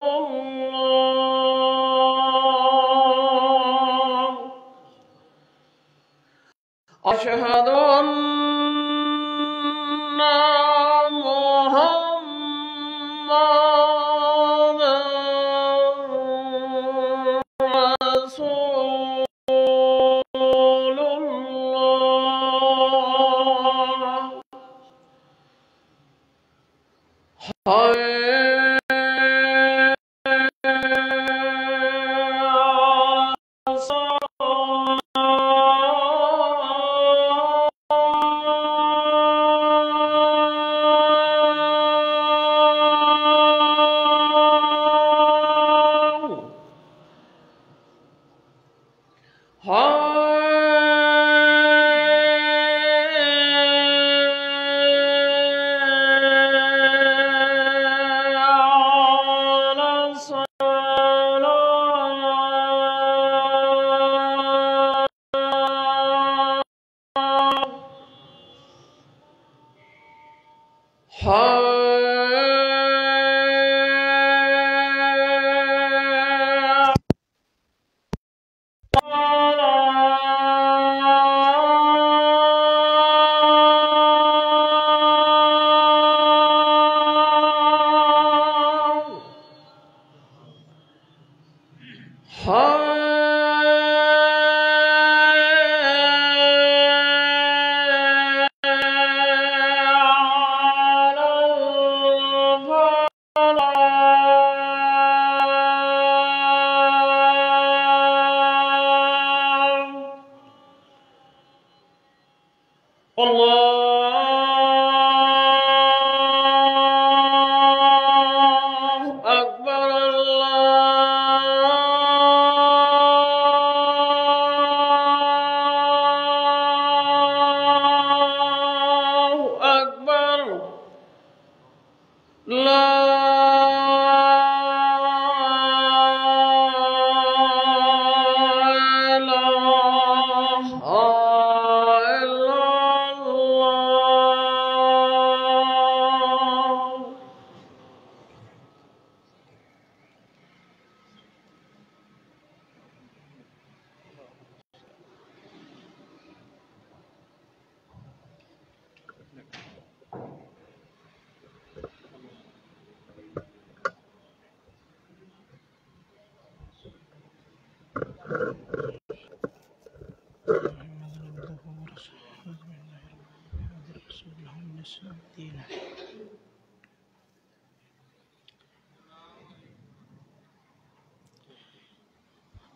الله أشهد أن محمدا رسول الله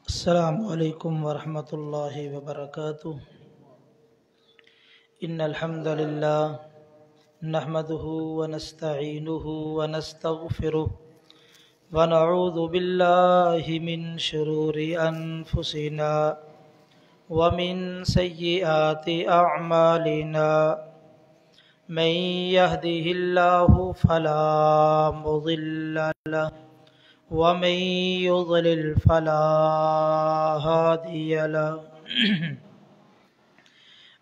السلام علیکم ورحمۃ اللہ وبرکاتہ ان الحمد للہ نحمده ونستعینه ونستغفره ونعوذ باللہ من شرور انفسنا ومن سیئات اعمالنا من يهده الله فلا مضل له ومن يضلل فلا هادي له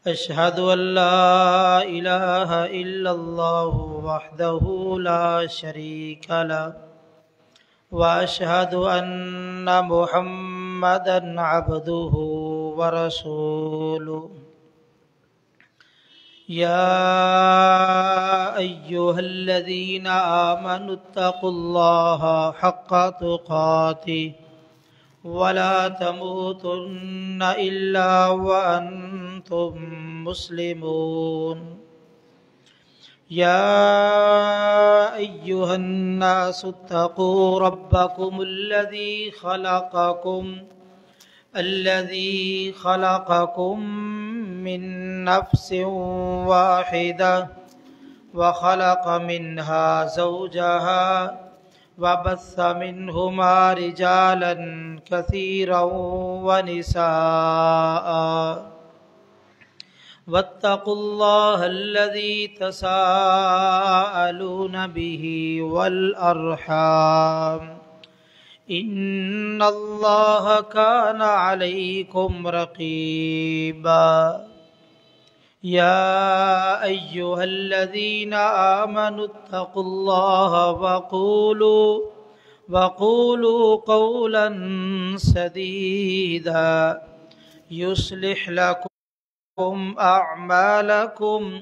أشهد أن لا إله إلا الله وحده لا شريك له وأشهد أن محمدا عبده ورسوله يا أيها الذين آمنوا اتقوا الله حق تقاته ولا تموتن إلا وأنتم مسلمون يا أيها الناس اتقوا ربكم الذي خلقكم من نفس واحدة وخلق منها زوجها وبث منهما رجالا كثيرا ونساء واتقوا الله الذي تساءلون به والأرحام إن الله كان عليكم رقيبا يا أيها الذين آمنوا اتقوا الله وقولوا قولا سديدا يصلح لكم أعمالكم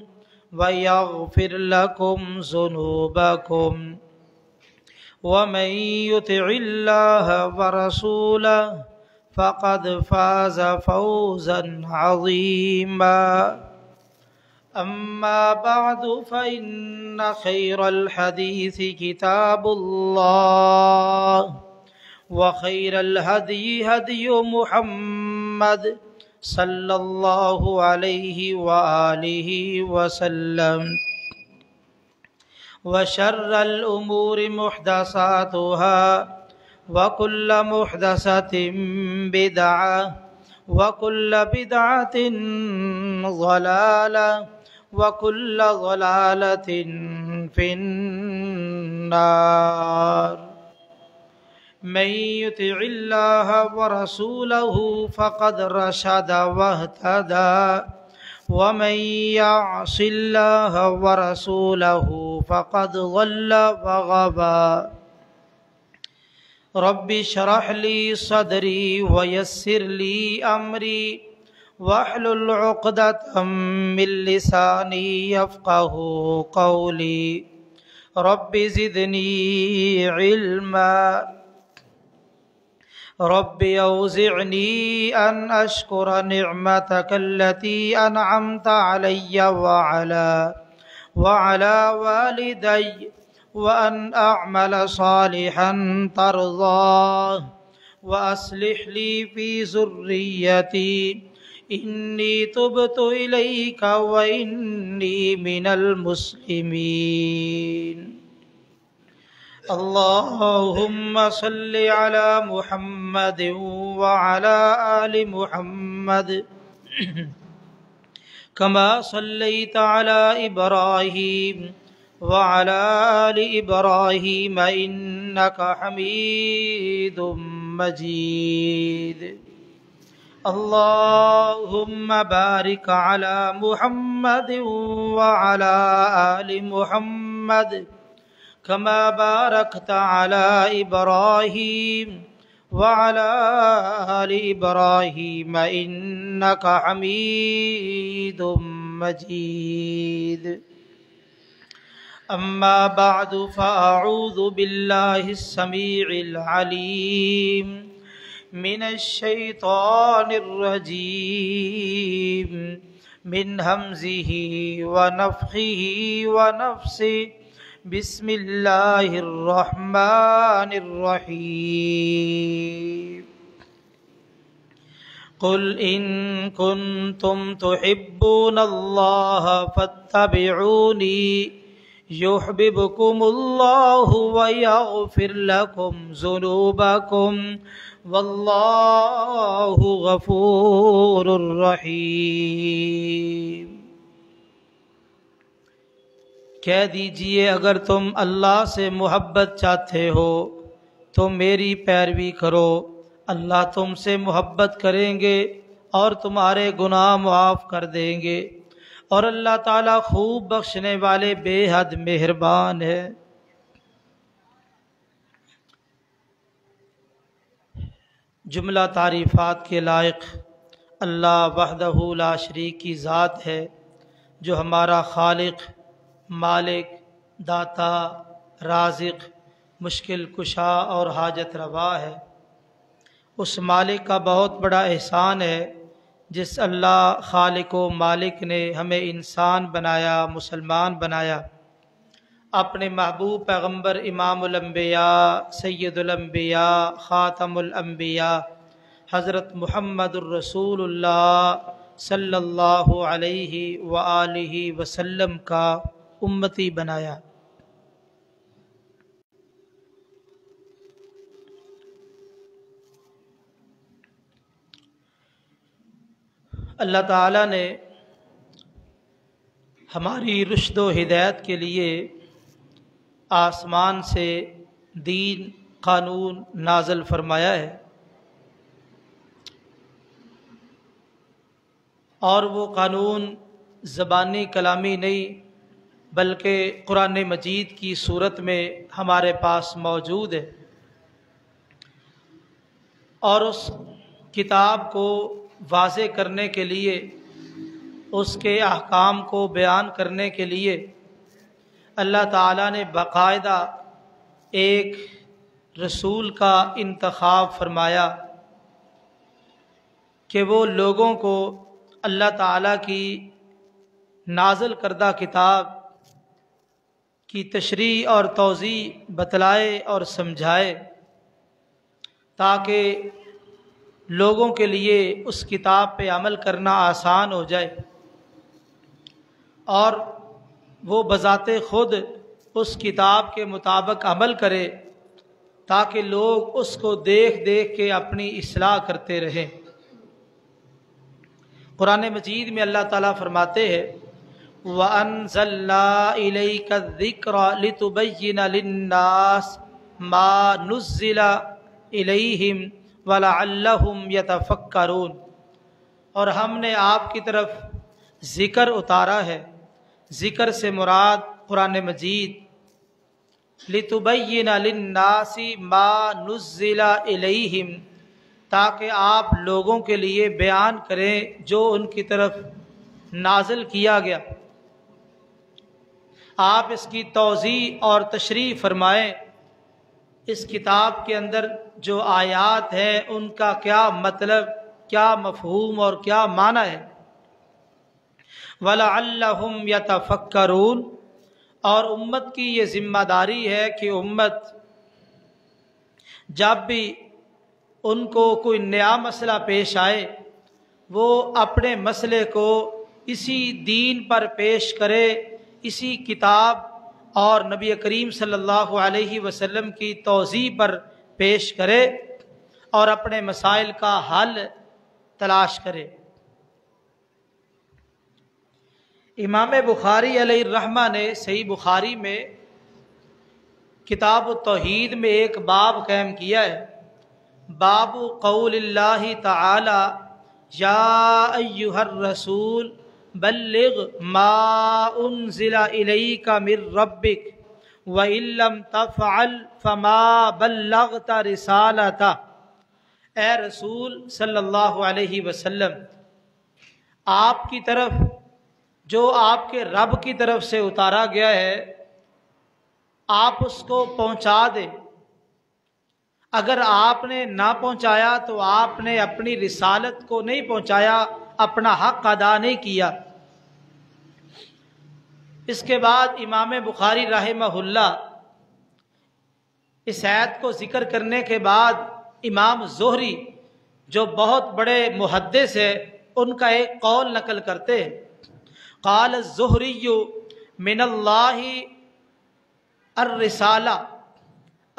ويغفر لكم ذنوبكم ومن يطع الله ورسوله فقد فاز فوزا عظيما أما بعد فإن خير الحديث كتاب الله وخير الهدي هدي محمد صلى الله عليه وآله وسلم وشر الأمور محدثاتها وكل محدثة بدعة وكل بدعة ضلالة وكل ضلالة في النار من يطع الله ورسوله فقد رشد واهتدى ومن يعص الله ورسوله فقد ضل وغوى رب اشرح لي صدري ويسر لي أمري واحلل عقدة من لساني يفقه قولي رب زدني علما رب أوزعني أن أشكر نعمتك التي أنعمت علي وعلى والدي وأن أعمل صالحا ترضاه وأصلح لي في ذريتي إني تبت إليك وإني من المسلمين اللهم صل على محمد وعلى آل محمد كما صليت على إبراهيم وعلى آل إبراهيم إنك حميد مجيد اللهم بارك على محمد وعلى آل محمد كما باركت على إبراهيم وعلى آل إبراهيم إنك حميد مجيد أما بعد فأعوذ بالله السميع العليم من الشيطان الرجيم من همزه ونفخه ونفسه بسم الله الرحمن الرحيم قل إن كنتم تحبون الله فاتبعوني يحببكم الله ويغفر لكم ذنوبكم والله غفور رحیم۔ کہہ دیجئے اگر تم اللہ سے محبت چاہتے ہو تو میری پیروی کرو، اللہ تم سے محبت کریں گے اور تمہارے گناہ معاف کر دیں گے، اور اللہ تعالیٰ خوب بخشنے والے بے حد مہربان ہے۔ جملہ تعریفات کے لائق اللہ وحدہ لا شریک کی ذات ہے، جو ہمارا خالق، مالک، داتا، رازق، مشکل کشا اور حاجت روا ہے۔ اس مالک کا بہت بڑا احسان ہے جس اللہ خالق و مالک نے ہمیں انسان بنایا، مسلمان بنایا، اپنے محبوب پیغمبر امام الانبیاء، سید الانبیاء، خاتم الانبیاء حضرت محمد الرسول اللہ صلی اللہ علیہ وآلہ وسلم کا امتی بنایا۔ اللہ تعالیٰ نے ہماری رشد و ہدایت کے لیے آسمان سے دین قانون نازل فرمایا ہے، اور وہ قانون زبانی کلامی نہیں بلکہ قرآن مجید کی صورت میں ہمارے پاس موجود ہے۔ اور اس کتاب کو واضح کرنے کے لیے، اس کے احکام کو بیان کرنے کے لیے اللہ تعالیٰ نے باقاعدہ ایک رسول کا انتخاب فرمایا کہ وہ لوگوں کو اللہ تعالیٰ کی نازل کردہ کتاب کی تشریح اور توضیح بتلائے اور سمجھائے، تاکہ لوگوں کے لیے اس کتاب پہ عمل کرنا آسان ہو جائے اور وہ بذات خود اس کتاب کے مطابق عمل کرے، تاکہ لوگ اس کو دیکھ دیکھ کے اپنی اصلاح کرتے رہیں۔ قرآن مجید میں اللہ تعالیٰ فرماتے ہیں وَأَنزَلْنَا إِلَيْكَ الذِّكْرَ لِتُبَيِّنَ لِلنَّاسِ مَا نُزِّلَ إِلَيْهِمْ وَلَعَلَّهُمْ يَتَفَكَّرُونَ، اور ہم نے آپ کی طرف ذکر اتارا ہے، ذکر سے مراد قرآن مجید، لِتُبَيِّنَ لِلنَّاسِ مَا نُزِّلَ إِلَيْهِمْ، تاکہ آپ لوگوں کے لیے بیان کریں جو ان کی طرف نازل کیا گیا، آپ اس کی توضیح اور تشریح فرمائیں، اس کتاب کے اندر جو آیات ہیں ان کا کیا مطلب، کیا مفہوم اور کیا معنی ہے۔ وَلَعَلَّهُمْ يَتَفَكَّرُونَ، اور امت کی یہ ذمہ داری ہے کہ امت جب بھی ان کو کوئی نیا مسئلہ پیش آئے وہ اپنے مسئلے کو اسی دین پر پیش کرے، اسی کتاب اور نبی کریم صلی اللہ علیہ وسلم کی توضیح پر پیش کرے اور اپنے مسائل کا حل تلاش کرے۔ امام بخاری علیہ الرحمہ نے صحیح بخاری میں کتاب التوحید میں ایک باب قائم کیا ہے، باب قول اللہ تعالی یا ایہا الرسول بلغ ما انزل الیک من ربک وَإِن لَّمْ تَفْعَلْ فَمَا بَلَّغْتَ رِسَالَتَهُ، اے رسول صلی اللہ علیہ وسلم، آپ کی طرف جو آپ کے رب کی طرف سے اتارا گیا ہے آپ اس کو پہنچا دیں، اگر آپ نے نہ پہنچایا تو آپ نے اپنی رسالت کو نہیں پہنچایا، اپنا حق ادا نہیں کیا۔ اس کے بعد امام بخاری رحمہ اللہ اس آیت کو ذکر کرنے کے بعد امام زہری جو بہت بڑے محدث ہے ان کا ایک قول نقل کرتے ہیں، قال الزہری من اللہ الرسالہ،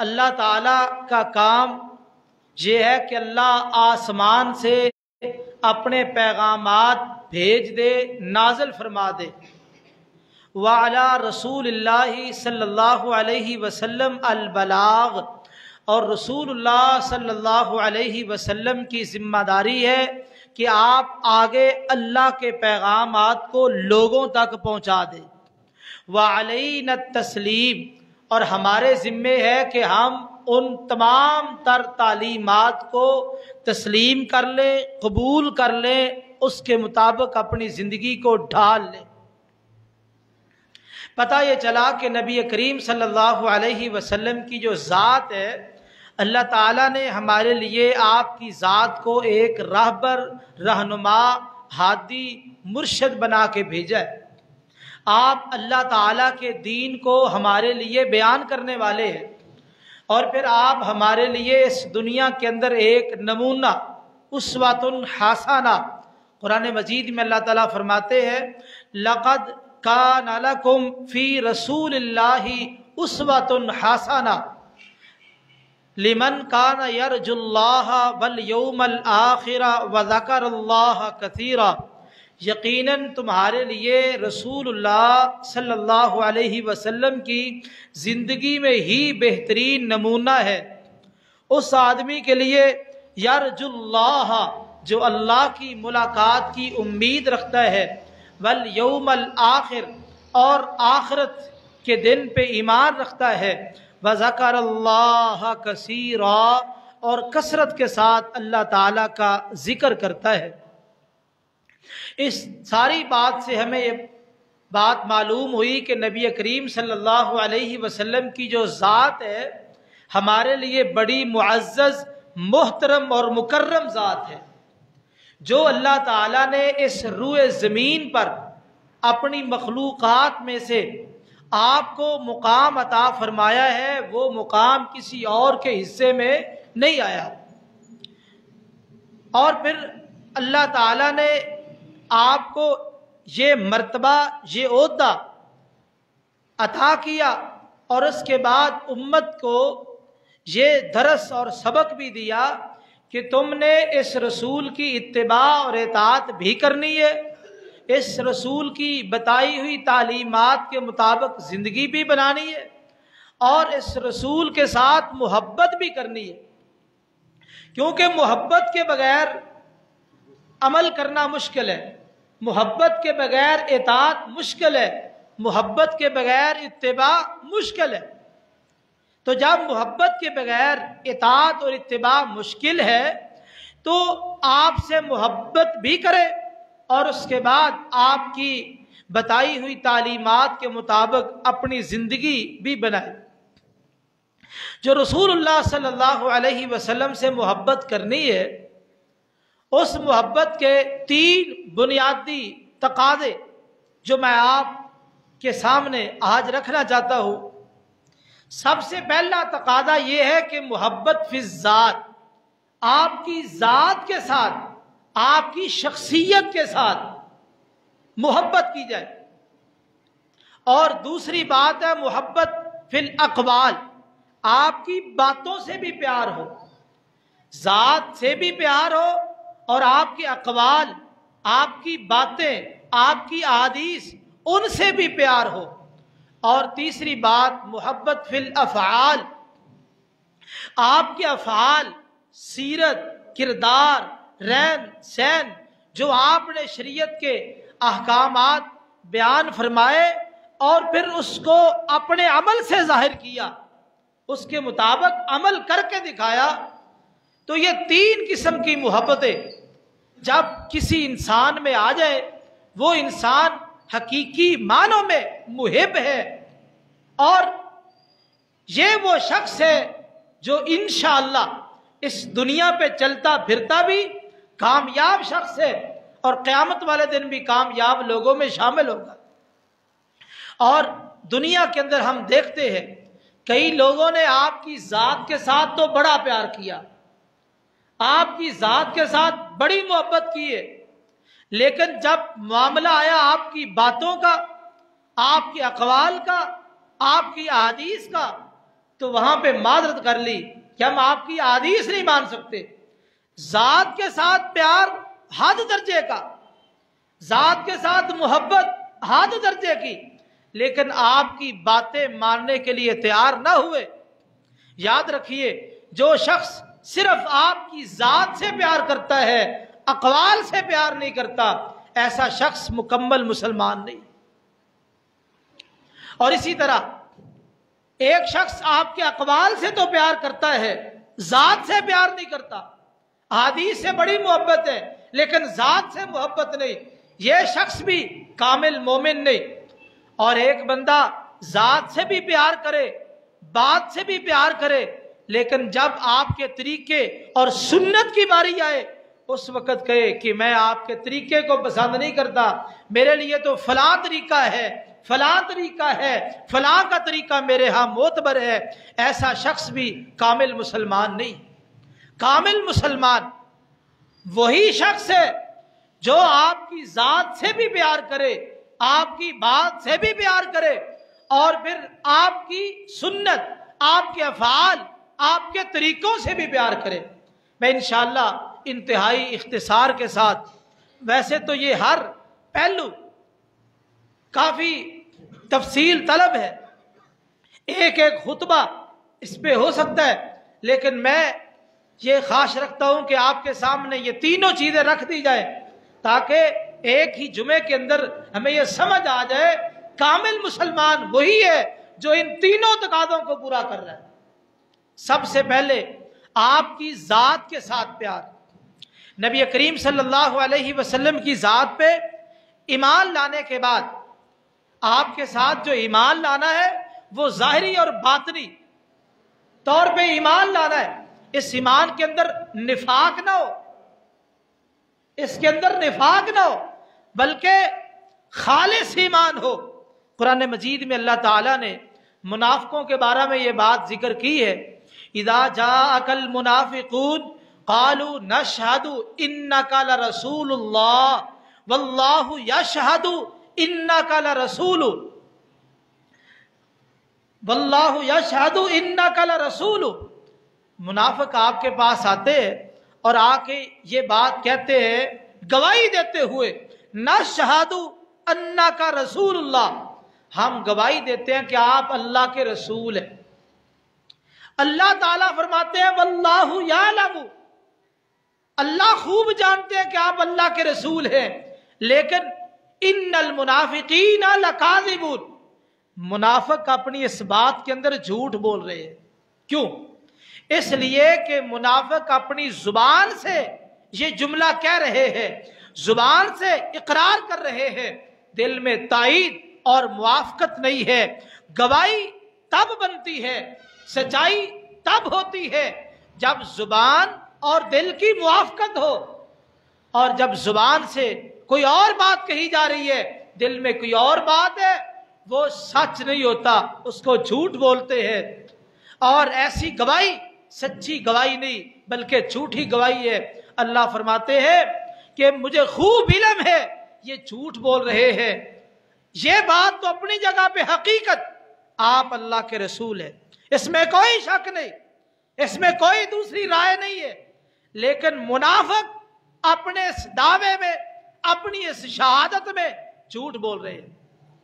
اللہ تعالیٰ کا کام یہ ہے کہ اللہ آسمان سے اپنے پیغامات بھیج دے، نازل فرما دے، وعلی رسول اللہ صلی اللہ علیہ وسلم البلاغ، اور رسول اللہ صلی اللہ علیہ وسلم کی ذمہ داری ہے کہ آپ آگے اللہ کے پیغامات کو لوگوں تک پہنچا دیں، وعلینا التسلیم، اور ہمارے ذمے ہے کہ ہم ان تمام تر تعلیمات کو تسلیم کر لیں، قبول کر لیں، اس کے مطابق اپنی زندگی کو ڈھال لیں۔ پتہ یہ چلا کہ نبی کریم صلی اللہ علیہ وسلم کی جو ذات ہے، اللہ تعالیٰ نے ہمارے لیے آپ کی ذات کو ایک راہبر، رہنما، ہادی، مرشد بنا کے بھیجا ہے۔ آپ اللہ تعالیٰ کے دین کو ہمارے لیے بیان کرنے والے ہیں، اور پھر آپ ہمارے لیے اس دنیا کے اندر ایک نمونہ، اسوۃ حسنہ، قرآن مجید میں اللہ تعالیٰ فرماتے ہیں لقد کان لکم فی رسول اللہ اسوۃ حسنہ لمن کان یرجو اللہ والیوم الآخر وذکر اللہ کثیرا، یقیناً تمہارے لیے رسول اللہ صلی اللہ علیہ وسلم کی زندگی میں ہی بہترین نمونہ ہے، اس آدمی کے لیے یرجو اللہ جو اللہ کی ملاقات کی امید رکھتا ہے، والیوم الآخر اور آخرت کے دن پہ ایمان رکھتا ہے، وذکر اللہ کثیرا اور کثرت کے ساتھ اللہ تعالیٰ کا ذکر کرتا ہے۔ اس ساری بات سے ہمیں یہ بات معلوم ہوئی کہ نبی کریم صلی اللہ علیہ وسلم کی جو ذات ہے ہمارے لیے بڑی معزز، محترم اور مکرم ذات ہے۔ جو اللہ تعالیٰ نے اس روئے زمین پر اپنی مخلوقات میں سے آپ کو مقام عطا فرمایا ہے، وہ مقام کسی اور کے حصے میں نہیں آیا۔ اور پھر اللہ تعالیٰ نے آپ کو یہ مرتبہ، یہ عہدہ عطا کیا، اور اس کے بعد امت کو یہ درس اور سبق بھی دیا کہ تم نے اس رسول کی اتباع اور اطاعت بھی کرنی ہے، اس رسول کی بتائی ہوئی تعلیمات کے مطابق زندگی بھی بنانی ہے، اور اس رسول کے ساتھ محبت بھی کرنی ہے، کیونکہ محبت کے بغیر عمل کرنا مشکل ہے، محبت کے بغیر اطاعت مشکل ہے، محبت کے بغیر اتباع مشکل ہے۔ تو جب محبت کے بغیر اطاعت اور اتباع مشکل ہے تو آپ سے محبت بھی کرے اور اس کے بعد آپ کی بتائی ہوئی تعلیمات کے مطابق اپنی زندگی بھی بنائے۔ جو رسول اللہ صلی اللہ علیہ وسلم سے محبت کرنی ہے، اس محبت کے 3 بنیادی تقاضے جو میں آپ کے سامنے آج رکھنا چاہتا ہوں۔ سب سے پہلا تقاضا یہ ہے کہ محبت فی الذات، آپ کی ذات کے ساتھ، آپ کی شخصیت کے ساتھ محبت کی جائے۔ اور دوسری بات ہے محبت فی الاقوال، آپ کی باتوں سے بھی پیار ہو، ذات سے بھی پیار ہو، اور آپ کے اقوال، آپ کی باتیں، آپ کی احادیث، ان سے بھی پیار ہو۔ اور تیسری بات محبت فی الافعال، آپ کے افعال، سیرت، کردار، رہن سہن، جو آپ نے شریعت کے احکامات بیان فرمائے اور پھر اس کو اپنے عمل سے ظاہر کیا، اس کے مطابق عمل کر کے دکھایا۔ تو یہ 3 قسم کی محبتیں جب کسی انسان میں آ جائے، وہ انسان حقیقی معنوں میں محب ہے، اور یہ وہ شخص ہے جو انشاءاللہ اس دنیا پہ چلتا پھرتا بھی کامیاب شخص ہے، اور قیامت والے دن بھی کامیاب لوگوں میں شامل ہوگا۔ اور دنیا کے اندر ہم دیکھتے ہیں کئی لوگوں نے آپ کی ذات کے ساتھ تو بڑا پیار کیا، آپ کی ذات کے ساتھ بڑی محبت کی ہے، لیکن جب معاملہ آیا آپ کی باتوں کا، آپ کے اقوال کا، آپ کی احادیث کا، تو وہاں پہ معذرت کر لی کہ ہم آپ کی احادیث نہیں مان سکتے۔ ذات کے ساتھ پیار حد درجے کا، ذات کے ساتھ محبت حد درجے کی، لیکن آپ کی باتیں ماننے کے لیے تیار نہ ہوئے۔ یاد رکھیے، جو شخص صرف آپ کی ذات سے پیار کرتا ہے، اقوال سے پیار نہیں کرتا، ایسا شخص مکمل مسلمان نہیں۔ اور اسی طرح ایک شخص آپ کے اقوال سے تو پیار کرتا ہے، ذات سے پیار نہیں کرتا، احادیث سے بڑی محبت ہے لیکن ذات سے محبت نہیں، یہ شخص بھی کامل مومن نہیں۔ اور ایک بندہ ذات سے بھی پیار کرے، بات سے بھی پیار کرے، لیکن جب آپ کے طریقے اور سنت کی باری آئے اس وقت کہے کہ میں آپ کے طریقے کو پسند نہیں کرتا، میرے لیے تو فلاں طریقہ ہے، فلاں طریقہ ہے، فلاں کا طریقہ میرے ہاں معتبر ہے، ایسا شخص بھی کامل مسلمان نہیں۔ کامل مسلمان وہی شخص ہے جو آپ کی ذات سے بھی پیار کرے، آپ کی بات سے بھی پیار کرے، اور پھر آپ کی سنت، آپ کے افعال، آپ کے طریقوں سے بھی پیار کرے۔ میں انشاءاللہ انتہائی اختصار کے ساتھ، ویسے تو یہ ہر پہلو کافی تفصیل طلب ہے، ایک ایک خطبہ اس پہ ہو سکتا ہے، لیکن میں یہ خواہش رکھتا ہوں کہ آپ کے سامنے یہ تینوں چیزیں رکھ دی جائیں تاکہ ایک ہی جمعے کے اندر ہمیں یہ سمجھ آ جائے کامل مسلمان وہی ہے جو ان تینوں تقاضوں کو پورا کر رہا ہے۔ سب سے پہلے آپ کی ذات کے ساتھ پیار. نبی کریم صلی اللہ علیہ وسلم کی ذات پہ ایمان لانے کے بعد آپ کے ساتھ جو ایمان لانا ہے وہ ظاہری اور باطنی طور پہ ایمان لانا ہے. اس ایمان کے اندر نفاق نہ ہو، اس کے اندر نفاق نہ ہو، بلکہ خالص ایمان ہو. قرآن مجید میں اللہ تعالیٰ نے منافقوں کے بارے میں یہ بات ذکر کی ہے، اذا جاءک المنافقون قالوا نشہد انک لرسول اللہ واللہ یشہد انک لرسول واللہ یشہد انک لرسول. منافق آپ کے پاس آتے ہیں اور آ کے یہ بات کہتے ہیں گواہی دیتے ہوئے، نشہد انک رسول اللہ، ہم گواہی دیتے ہیں کہ آپ اللہ کے رسول ہیں. اللہ تعالیٰ فرماتے ہیں واللہ یعلم، اللہ خوب جانتے ہیں کہ آپ اللہ کے رسول ہیں، لیکن ان المنافقین لکاذبون، منافق اپنی اس بات کے اندر جھوٹ بول رہے ہیں. کیوں؟ اس لیے کہ منافق اپنی زبان سے یہ جملہ کہہ رہے ہیں، زبان سے اقرار کر رہے ہیں، دل میں تائید اور موافقت نہیں ہے. گواہی تب بنتی ہے، سچائی تب ہوتی ہے جب زبان اور دل کی موافقت ہو، اور جب زبان سے کوئی اور بات کہی جا رہی ہے، دل میں کوئی اور بات ہے، وہ سچ نہیں ہوتا، اس کو جھوٹ بولتے ہیں. اور ایسی گواہی سچی گواہی نہیں بلکہ جھوٹی گواہی ہے. اللہ فرماتے ہیں کہ مجھے خوب علم ہے یہ جھوٹ بول رہے ہیں. یہ بات تو اپنی جگہ پہ حقیقت، آپ اللہ کے رسول ہیں، اس میں کوئی شک نہیں، اس میں کوئی دوسری رائے نہیں ہے. لیکن منافق اپنے اس دعوے میں، اپنی اس شہادت میں جھوٹ بول رہے ہیں.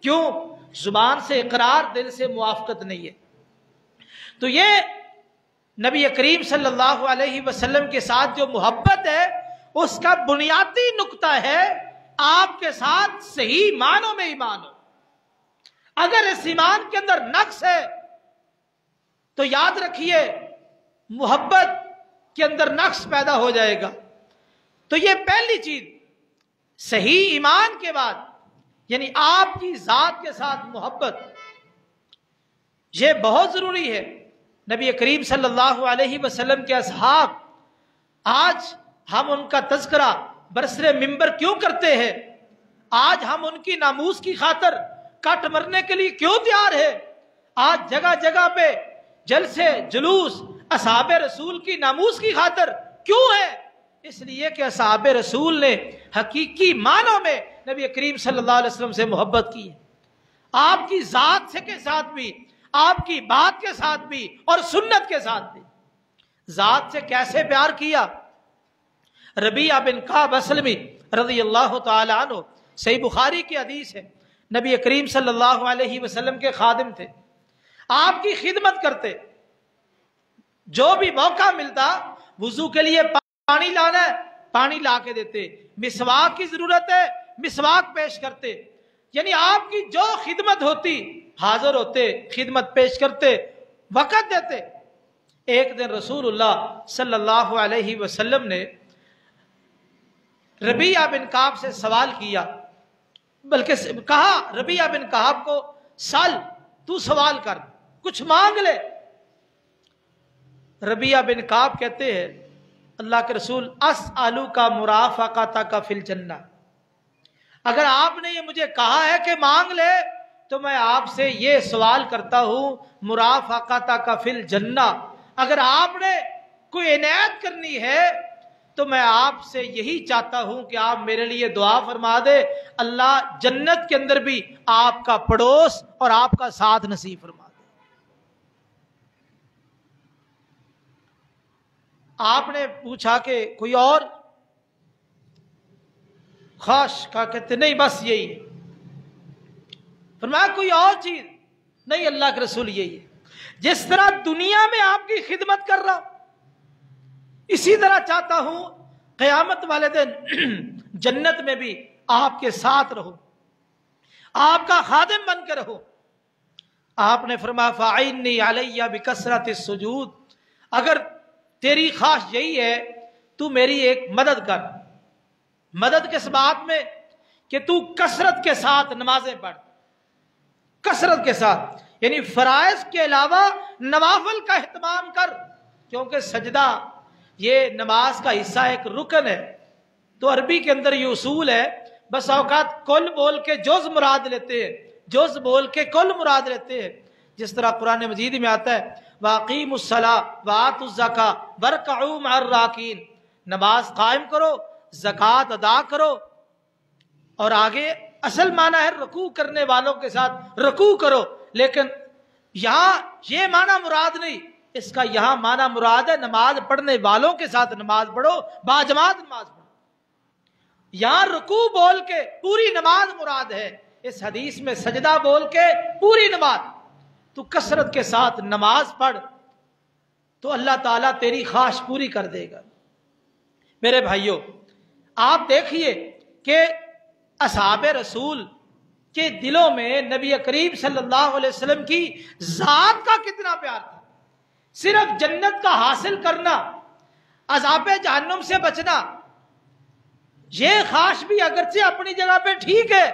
کیوں؟ زبان سے اقرار، دل سے موافقت نہیں ہے. تو یہ نبی کریم صلی اللہ علیہ وسلم کے ساتھ جو محبت ہے اس کا بنیادی نقطہ ہے آپ کے ساتھ صحیح معنوں میں ایمان ہو. اگر اس ایمان کے اندر نقص ہے تو یاد رکھیے محبت کے اندر نقص پیدا ہو جائے گا. تو یہ پہلی چیز، صحیح ایمان کے بعد یعنی آپ کی ذات کے ساتھ محبت، یہ بہت ضروری ہے. نبی کریم صلی اللہ علیہ وسلم کے اصحاب، آج ہم ان کا تذکرہ برسر منبر کیوں کرتے ہیں؟ آج ہم ان کی ناموس کی خاطر کٹ مرنے کے لیے کیوں تیار ہے؟ آج جگہ جگہ پہ جلسے جلوس اصحاب رسول کی ناموس کی خاطر کیوں ہے؟ اس لیے کہ اصحاب رسول نے حقیقی معنوں میں نبی کریم صلی اللہ علیہ وسلم سے محبت کی ہے. آپ کی ذات سے کے ساتھ بھی، آپ کی بات کے ساتھ بھی، اور سنت کے ساتھ بھی. ذات سے کیسے پیار کیا؟ ربیعہ بن کعب اسلمی رضی اللہ تعالی عنہ، صحیح بخاری کی حدیث ہے، نبی کریم صلی اللہ علیہ وسلم کے خادم تھے، آپ کی خدمت کرتے. جو بھی موقع ملتا وضو کے لیے پانی لانا ہے پانی لا کے دیتے، مسواک کی ضرورت ہے مسواک پیش کرتے. یعنی آپ کی جو خدمت ہوتی حاضر ہوتے، خدمت پیش کرتے، وقت دیتے. ایک دن رسول اللہ صلی اللہ علیہ وسلم نے ربیعہ بن کعب سے سوال کیا، بلکہ کہا ربیعہ بن کعب کو، سال تو سوال کر، کچھ مانگ لے. ربیعہ بن کعب کہتے ہیں اللہ کے رسول، اسألک مرافقتک فی الجنہ، اگر آپ نے یہ مجھے کہا ہے کہ مانگ لے تو میں آپ سے یہ سوال کرتا ہوں مرافقتک فی الجنہ، اگر آپ نے کوئی عنایت کرنی ہے تو میں آپ سے یہی چاہتا ہوں کہ آپ میرے لیے دعا فرما دے، اللہ جنت کے اندر بھی آپ کا پڑوس اور آپ کا ساتھ نصیب فرما دے. آپ نے پوچھا کہ کوئی اور؟ خواہش کا کہتے نہیں بس یہی ہے. فرمایا کوئی اور چیز نہیں؟ اللہ کے رسول یہی ہے. جس طرح دنیا میں آپ کی خدمت کر رہا ہوں اسی طرح چاہتا ہوں قیامت والے دن جنت میں بھی آپ کے ساتھ رہو، آپ کا خادم بن کے رہو. آپ نے فرمایا فَعِنِّي عَلَيَّ بِكَثْرَةِ السُّجُودِ، اگر تیری خواہش یہی ہے تو میری ایک مدد کر. مدد کس بات میں؟ کہ تو کثرت کے ساتھ نمازیں پڑھ، کثرت کے ساتھ، یعنی فرائض کے علاوہ نوافل کا اہتمام کر، کیونکہ سجدہ یہ نماز کا حصہ، ایک رکن ہے. تو عربی کے اندر یہ اصول ہے، بس اوقات کل بول کے جز مراد لیتے ہیں، جز بول کے کل مراد لیتے ہیں. جس طرح قرآن مجید میں آتا ہے وَأَقِيمُوا الصَّلَاةَ وَآتُوا الزَّكَاةَ وَارْكَعُوا مَعَ الرَّاكِعِينَ، نماز قائم کرو، زکوٰۃ ادا کرو، اور آگے اصل معنی ہے رکوع کرنے والوں کے ساتھ رکوع کرو. لیکن یہاں یہ معنی مراد نہیں، اس کا یہاں معنی مراد ہے نماز پڑھنے والوں کے ساتھ نماز پڑھو، باجماعت نماز پڑھو. یہاں رکوع بول کے پوری نماز مراد ہے، اس حدیث میں سجدہ بول کے پوری نماز. تو کثرت کے ساتھ نماز پڑھ تو اللہ تعالیٰ تیری خواہش پوری کر دے گا. میرے بھائیوں، آپ دیکھیے کہ اصحاب رسول کے دلوں میں نبی کریم صلی اللہ علیہ وسلم کی ذات کا کتنا پیار تھا. صرف جنت کا حاصل کرنا، عذاب جہنم سے بچنا، یہ خواہش بھی اگرچہ اپنی جگہ پہ ٹھیک ہے،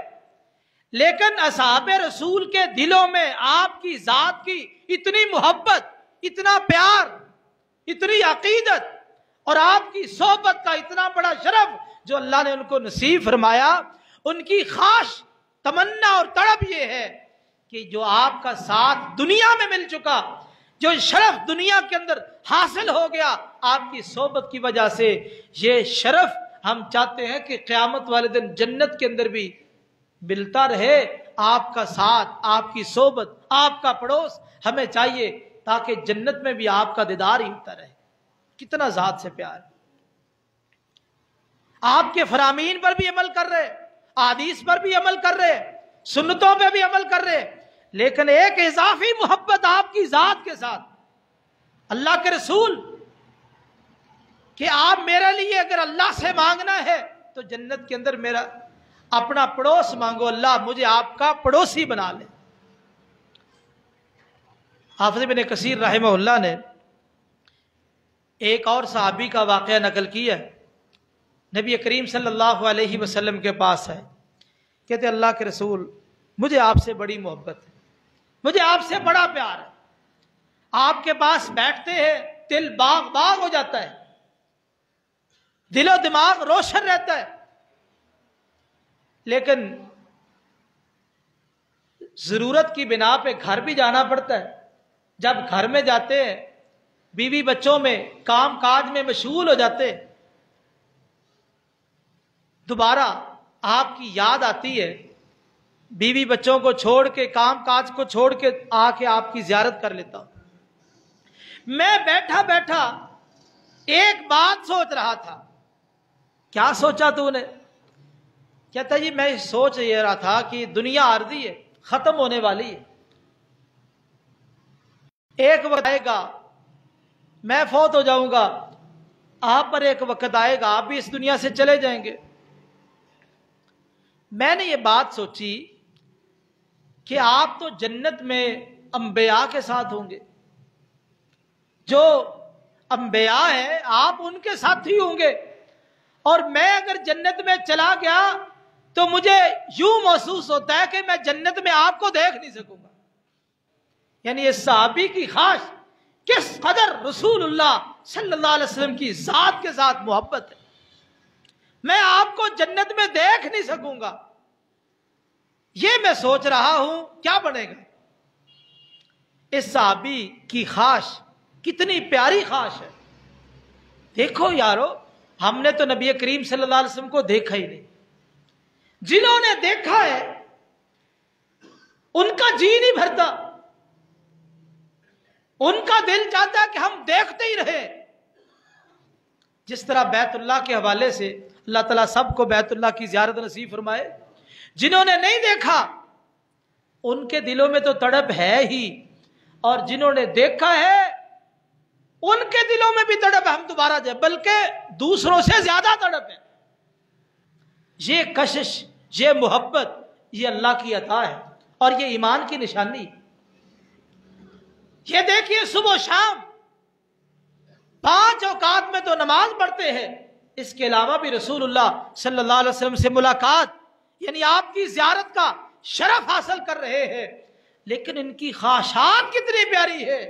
لیکن اصحاب رسول کے دلوں میں آپ کی ذات کی اتنی محبت، اتنا پیار، اتنی عقیدت اور آپ کی صحبت کا اتنا بڑا شرف جو اللہ نے ان کو نصیب فرمایا. ان کی خواہش، تمنا اور تڑپ یہ ہے کہ جو آپ کا ساتھ دنیا میں مل چکا، جو شرف دنیا کے اندر حاصل ہو گیا آپ کی صحبت کی وجہ سے، یہ شرف ہم چاہتے ہیں کہ قیامت والے دن جنت کے اندر بھی ملتا رہے. آپ کا ساتھ، آپ کی صحبت، آپ کا پڑوس ہمیں چاہیے تاکہ جنت میں بھی آپ کا دیدار ہی ہوتا رہے. کتنا ذات سے پیار. آپ کے فرامین پر بھی عمل کر رہے، احادیث پر بھی عمل کر رہے، سنتوں پہ بھی عمل کر رہے، لیکن ایک اضافی محبت آپ کی ذات کے ساتھ. اللہ کے رسول کہ آپ میرے لیے اگر اللہ سے مانگنا ہے تو جنت کے اندر میرا اپنا پڑوس مانگو، اللہ مجھے آپ کا پڑوسی بنا لے. حافظ ابن کثیر رحمہ اللہ نے ایک اور صحابی کا واقعہ نقل کیا. نبی کریم صلی اللہ علیہ وسلم کے پاس ہے، کہتے اللہ کے رسول مجھے آپ سے بڑی محبت ہے، مجھے آپ سے بڑا پیار ہے. آپ کے پاس بیٹھتے ہیں دل باغ باغ ہو جاتا ہے، دل و دماغ روشن رہتا ہے. لیکن ضرورت کی بنا پہ گھر بھی جانا پڑتا ہے. جب گھر میں جاتے ہیں، بیوی بچوں میں کام کاج میں مشغول ہو جاتے، دوبارہ آپ کی یاد آتی ہے، بیوی بچوں کو چھوڑ کے، کام کاج کو چھوڑ کے آ کے آپ کی زیارت کر لیتا ہوں. میں بیٹھا بیٹھا ایک بات سوچ رہا تھا. کیا سوچا تو نے؟ کہتا جی میں سوچ یہ رہا تھا کہ دنیا عارضی ہے، ختم ہونے والی ہے. ایک وقت آئے گا میں فوت ہو جاؤں گا، آپ پر ایک وقت آئے گا آپ بھی اس دنیا سے چلے جائیں گے. میں نے یہ بات سوچی کہ آپ تو جنت میں انبیاء کے ساتھ ہوں گے، جو انبیاء ہیں آپ ان کے ساتھ ہی ہوں گے، اور میں اگر جنت میں چلا گیا تو مجھے یوں محسوس ہوتا ہے کہ میں جنت میں آپ کو دیکھ نہیں سکوں گا. یعنی اس صحابی کی خواہش کس قدر رسول اللہ صلی اللہ علیہ وسلم کی ذات کے ساتھ محبت ہے. میں آپ کو جنت میں دیکھ نہیں سکوں گا، یہ میں سوچ رہا ہوں کیا بنے گا. اس صحابی کی خواہش کتنی پیاری خواہش ہے. دیکھو یارو، ہم نے تو نبی کریم صلی اللہ علیہ وسلم کو دیکھا ہی نہیں. جنہوں نے دیکھا ہے ان کا جی نہیں بھرتا، ان کا دل چاہتا ہے کہ ہم دیکھتے ہی رہے. جس طرح بیت اللہ کے حوالے سے اللہ تعالیٰ سب کو بیت اللہ کی زیارت نصیب فرمائے. جنہوں نے نہیں دیکھا ان کے دلوں میں تو تڑپ ہے ہی، اور جنہوں نے دیکھا ہے ان کے دلوں میں بھی تڑپ ہے ہم دوبارہ جائیں، بلکہ دوسروں سے زیادہ تڑپ ہے. یہ کشش، یہ محبت، یہ اللہ کی عطا ہے اور یہ ایمان کی نشانی. یہ دیکھیے صبح و شام 5 اوقات میں تو نماز پڑھتے ہیں، اس کے علاوہ بھی رسول اللہ صلی اللہ علیہ وسلم سے ملاقات یعنی آپ کی زیارت کا شرف حاصل کر رہے ہیں، لیکن ان کی خواہشات کتنی پیاری ہے۔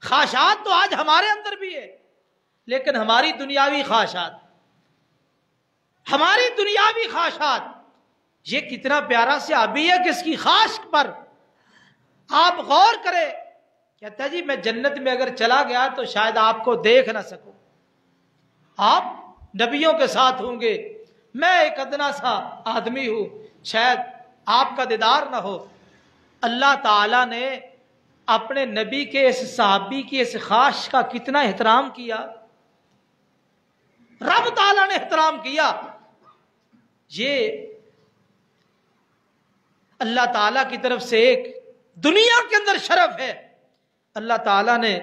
خواہشات تو آج ہمارے اندر بھی ہے، لیکن ہماری دنیاوی خواہشات، ہماری دنیاوی خواہشات، یہ کتنا پیارا صحابی ہے کہ اس کی خواہش پر آپ غور کریں۔ کہتا ہے جی میں جنت میں اگر چلا گیا تو شاید آپ کو دیکھ نہ سکوں، آپ نبیوں کے ساتھ ہوں گے، میں ایک ادنا سا آدمی ہوں، شاید آپ کا دیدار نہ ہو۔ اللہ تعالیٰ نے اپنے نبی کے اس صحابی کی اس خواہش کا کتنا احترام کیا، رب تعالیٰ نے احترام کیا۔ یہ اللہ تعالیٰ کی طرف سے ایک دنیا کے اندر شرف ہے۔ اللہ تعالیٰ نے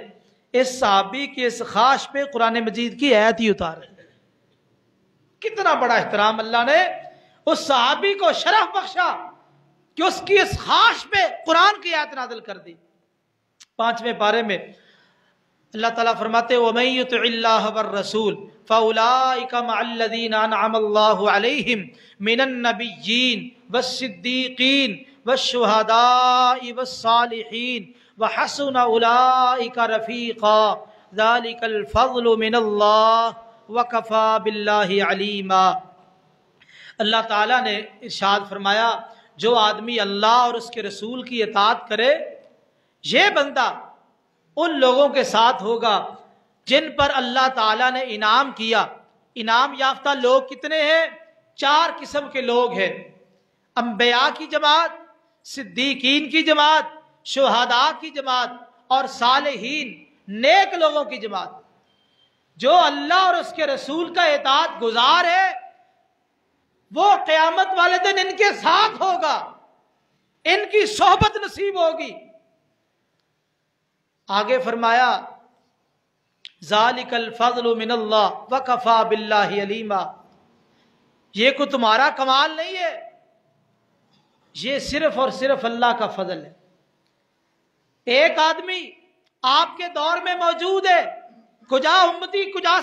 اس صحابی کی اس خواہش پہ قرآن مجید کی آیت ہی اتار ہے۔ کتنا بڑا احترام اللہ نے اس صحابی کو شرف بخشا کہ اس کی اس خواہش پہ قرآن کی آیت نازل کر دی۔ 5ویں پارے میں اللہ تعالیٰ فرماتے وَمَن يُطِعِ اللَّهَ وَالرَّسُولَ فَأُولَٰئِكَ مَعَ الَّذِينَ أَنْعَمَ اللَّهُ عَلَيْهِمْ مِنَ النَّبِيِّينَ وَالصِّدِّيقِينَ وَالشُّهَدَاءِ وَالصَّالِحِينَ وَحَسُنَ أُولَٰئِكَ رَفِيقًا ذَلِكَ الْفَضْلُ مِنَ اللَّهِ وَكَفَىٰ بِاللَّهِ عَلِيمًا۔ اللہ تعالیٰ نے ارشاد فرمایا جو آدمی اللہ اور اس کے رسول کی اطاعت کرے، یہ بندہ ان لوگوں کے ساتھ ہوگا جن پر اللہ تعالیٰ نے انعام کیا۔ انعام یافتہ لوگ کتنے ہیں؟ 4 قسم کے لوگ ہیں، انبیاء کی جماعت، صدیقین کی جماعت، شہداء کی جماعت اور صالحین نیک لوگوں کی جماعت۔ جو اللہ اور اس کے رسول کا اطاعت گزار ہے وہ قیامت والے دن ان کے ساتھ ہوگا، ان کی صحبت نصیب ہوگی۔ آگے فرمایا ذالک الفضل من اللہ وکفیٰ باللہ علیما۔ یہ کوئی تمہارا کمال نہیں ہے، یہ صرف اور صرف اللہ کا فضل ہے۔ ایک آدمی آپ کے دور میں موجود ہے، کجا امتی کجا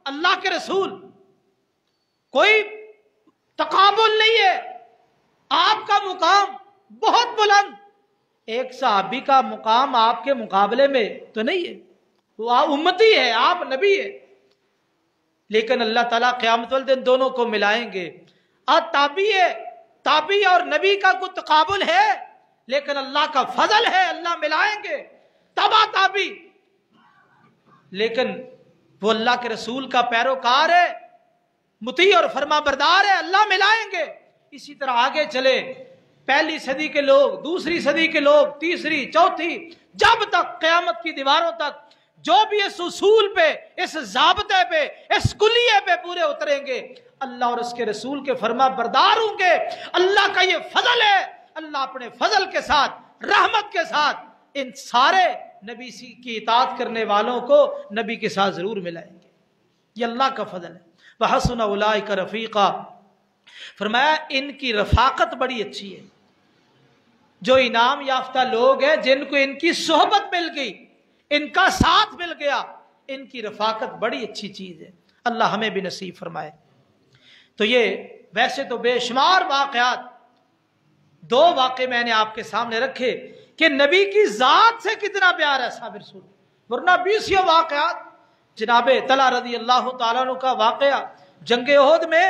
اللہ کے رسول، کوئی تقابل نہیں ہے، آپ کا مقام بہت بلند۔ ایک صحابی کا مقام آپ کے مقابلے میں تو نہیں ہے، وہ امتی ہے، آپ نبی ہے، لیکن اللہ تعالیٰ قیامت والے دن دونوں کو ملائیں گے۔ تابعی اور نبی کا کوئی تقابل ہے، لیکن اللہ کا فضل ہے، اللہ ملائیں گے۔ تابعی لیکن وہ اللہ کے رسول کا پیروکار ہے، مطیع اور فرما بردار ہے، اللہ ملائیں گے۔ اسی طرح آگے چلے، پہلی صدی کے لوگ، دوسری صدی کے لوگ، تیسری، چوتھی، جب تک قیامت کی دیواروں تک جو بھی اس اصول پہ، اس ضابطے پہ، اس کلیے پہ پورے اتریں گے، اللہ اور اس کے رسول کے فرما بردار ہوں گے۔ اللہ کا یہ فضل ہے، اللہ اپنے فضل کے ساتھ، رحمت کے ساتھ ان سارے نبی کی اطاعت کرنے والوں کو نبی کے ساتھ ضرور ملائیں گے۔ یہ اللہ کا فضل ہے۔ وَحَسُنَ أُولَٰئِكَ رَفِيقًا، فرمایا ان کی رفاقت بڑی اچھی ہے۔ جو انعام یافتہ لوگ ہیں، جن کو ان کی صحبت مل گئی، ان کا ساتھ مل گیا، ان کی رفاقت بڑی اچھی چیز ہے۔ اللہ ہمیں بھی نصیب فرمائے۔ تو یہ ویسے تو بے شمار واقعات، 2 واقعے میں نے آپ کے سامنے رکھے کہ نبی کی ذات سے کتنا پیار ہے صحابہ رسول، ورنہ 20 واقعات۔ جناب طلحہ رضی اللہ تعالیٰ عنہ کا واقعہ جنگ احد میں،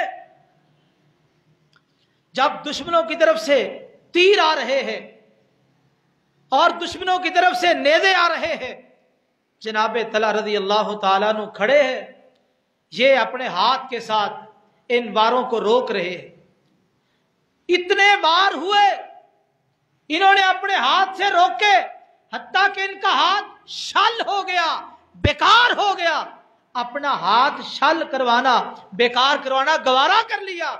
جب دشمنوں کی طرف سے تیر آ رہے ہیں اور دشمنوں کی طرف سے نیزے آ رہے ہیں، جناب طلحہ رضی اللہ تعالیٰ عنہ کھڑے ہیں، یہ اپنے ہاتھ کے ساتھ ان واروں کو روک رہے ہیں۔ اتنے وار ہوئے، انہوں نے اپنے ہاتھ سے روکے، حتیٰ کہ ان کا ہاتھ شل ہو گیا، بیکار ہو گیا۔ اپنا ہاتھ شل کروانا، بیکار کروانا گوارا کر لیا،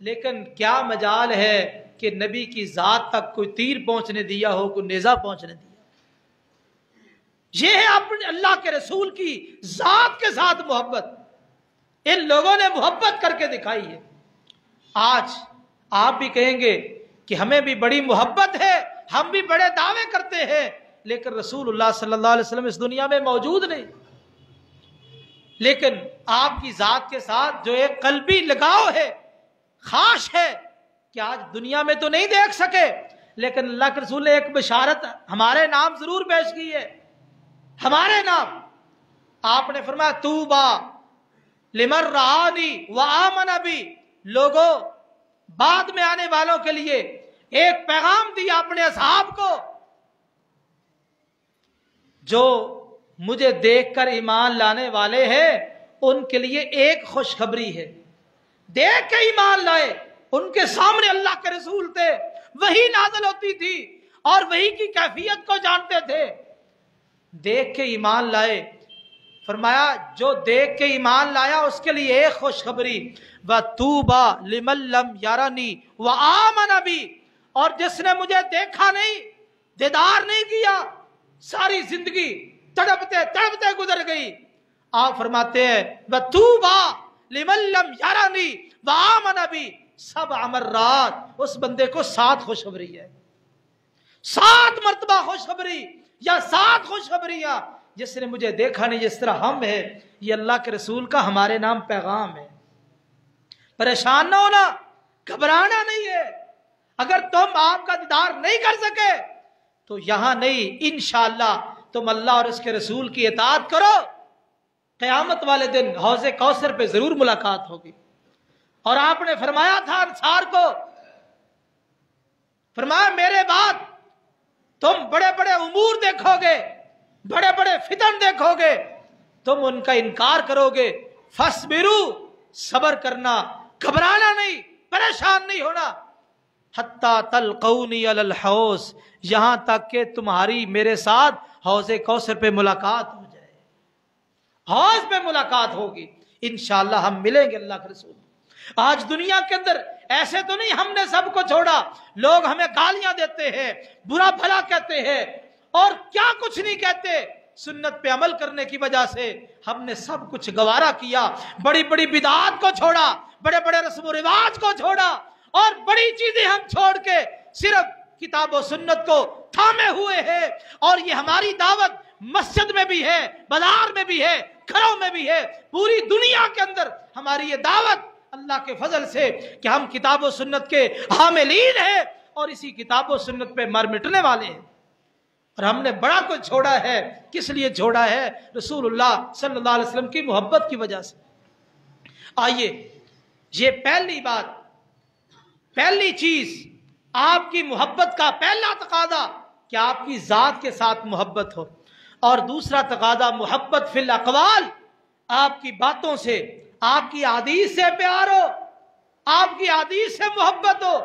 لیکن کیا مجال ہے کہ نبی کی ذات تک کوئی تیر پہنچنے دیا ہو، کوئی نیزہ پہنچنے دیا۔ یہ ہے اپنے اللہ کے رسول کی ذات کے ساتھ محبت، ان لوگوں نے محبت کر کے دکھائی ہے۔ آج آپ بھی کہیں گے کہ ہمیں بھی بڑی محبت ہے، ہم بھی بڑے دعوے کرتے ہیں، لیکن رسول اللہ صلی اللہ علیہ وسلم اس دنیا میں موجود نہیں۔ لیکن آپ کی ذات کے ساتھ جو ایک قلبی لگاؤ ہے، خواہش ہے کہ آج دنیا میں تو نہیں دیکھ سکے، لیکن اللہ کے رسول نے ایک بشارت ہمارے نام ضرور پیش کی ہے، ہمارے نام۔ آپ نے فرمایا توبہ لمن رآنی وآمن بی، لوگوں بعد میں آنے والوں کے لیے ایک پیغام دیا اپنے اصحاب کو، جو مجھے دیکھ کر ایمان لانے والے ہیں ان کے لیے ایک خوشخبری ہے۔ دیکھ کے ایمان لائے، ان کے سامنے اللہ کے رسول تھے، وہی نازل ہوتی تھی اور وہی کی کیفیت کو جانتے تھے، دیکھ کے ایمان لائے۔ فرمایا جو دیکھ کے ایمان لایا اس کے لیے ایک خوشخبری، وَطُوبَى لِمَن لَّمْ يَرَنِي وَآمَنَ بِي، اور جس نے مجھے دیکھا نہیں، دیدار نہیں کیا، ساری زندگی تڑپتے تڑپتے گزر گئی۔ آپ فرماتے ہیں وَطُوبَى لِمَن لَّمْ يَرَنِي وَآمَنَ بِي، 7 مرات اس بندے کو 7 خوشخبری ہے، 7 مرتبہ خوشخبری یا 7 خوشخبریاں۔ جس نے مجھے دیکھا نہیں، جس طرح ہم ہے، یہ اللہ کے رسول کا ہمارے نام پیغام ہے۔ پریشان نہ ہونا، گھبرانا نہیں ہے۔ اگر تم آپ کا دیدار نہیں کر سکے تو یہاں نہیں، انشاءاللہ تم اللہ اور اس کے رسول کی اطاعت کرو، قیامت والے دن حوض کوثر پہ ضرور ملاقات ہوگی۔ اور آپ نے فرمایا تھا انصار کو، فرمایا میرے بعد تم بڑے بڑے امور دیکھو گے، بڑے بڑے فتن دیکھو گے، تم ان کا انکار کرو گے، فاصبروا، صبر کرنا، گھبرانا نہیں، پریشان نہیں ہونا، حتی تلقونی علی الحوض، یہاں تک کہ تمہاری میرے ساتھ حوض کوثر پہ ملاقات ہو جائے، حوض پہ ملاقات ہوگی، انشاءاللہ ہم ملیں گے اللہ کے رسول۔ آج دنیا کے اندر ایسے تو نہیں ہم نے سب کو چھوڑا، لوگ ہمیں گالیاں دیتے ہیں، برا بھلا کہتے ہیں اور کیا کچھ نہیں کہتے، سنت پہ عمل کرنے کی وجہ سے ہم نے سب کچھ گوارا کیا، بڑی بڑی بدعات کو چھوڑا، بڑے بڑے رسم و رواج کو چھوڑا، اور بڑی چیزیں ہم چھوڑ کے صرف کتاب و سنت کو تھامے ہوئے ہیں۔ اور یہ ہماری دعوت مسجد میں بھی ہے، بازار میں بھی ہے، گھروں میں بھی ہے، پوری دنیا کے اندر ہماری یہ دعوت اللہ کے فضل سے کہ ہم کتاب و سنت کے حاملین ہیں اور اسی کتاب و سنت پہ مر مٹنے والے ہیں۔ اور ہم نے بڑا کچھ چھوڑا ہے، کس لیے چھوڑا ہے؟ رسول اللہ صلی اللہ علیہ وسلم کی محبت کی وجہ سے۔ آئیے، یہ پہلی بات، پہلی چیز، آپ کی محبت کا پہلا تقاضا کہ آپ کی ذات کے ساتھ محبت ہو، اور دوسرا تقاضا محبت فی الاقوال، آپ کی باتوں سے، آپ کی حدیث سے پیار ہو، آپ کی حدیث سے محبت ہو۔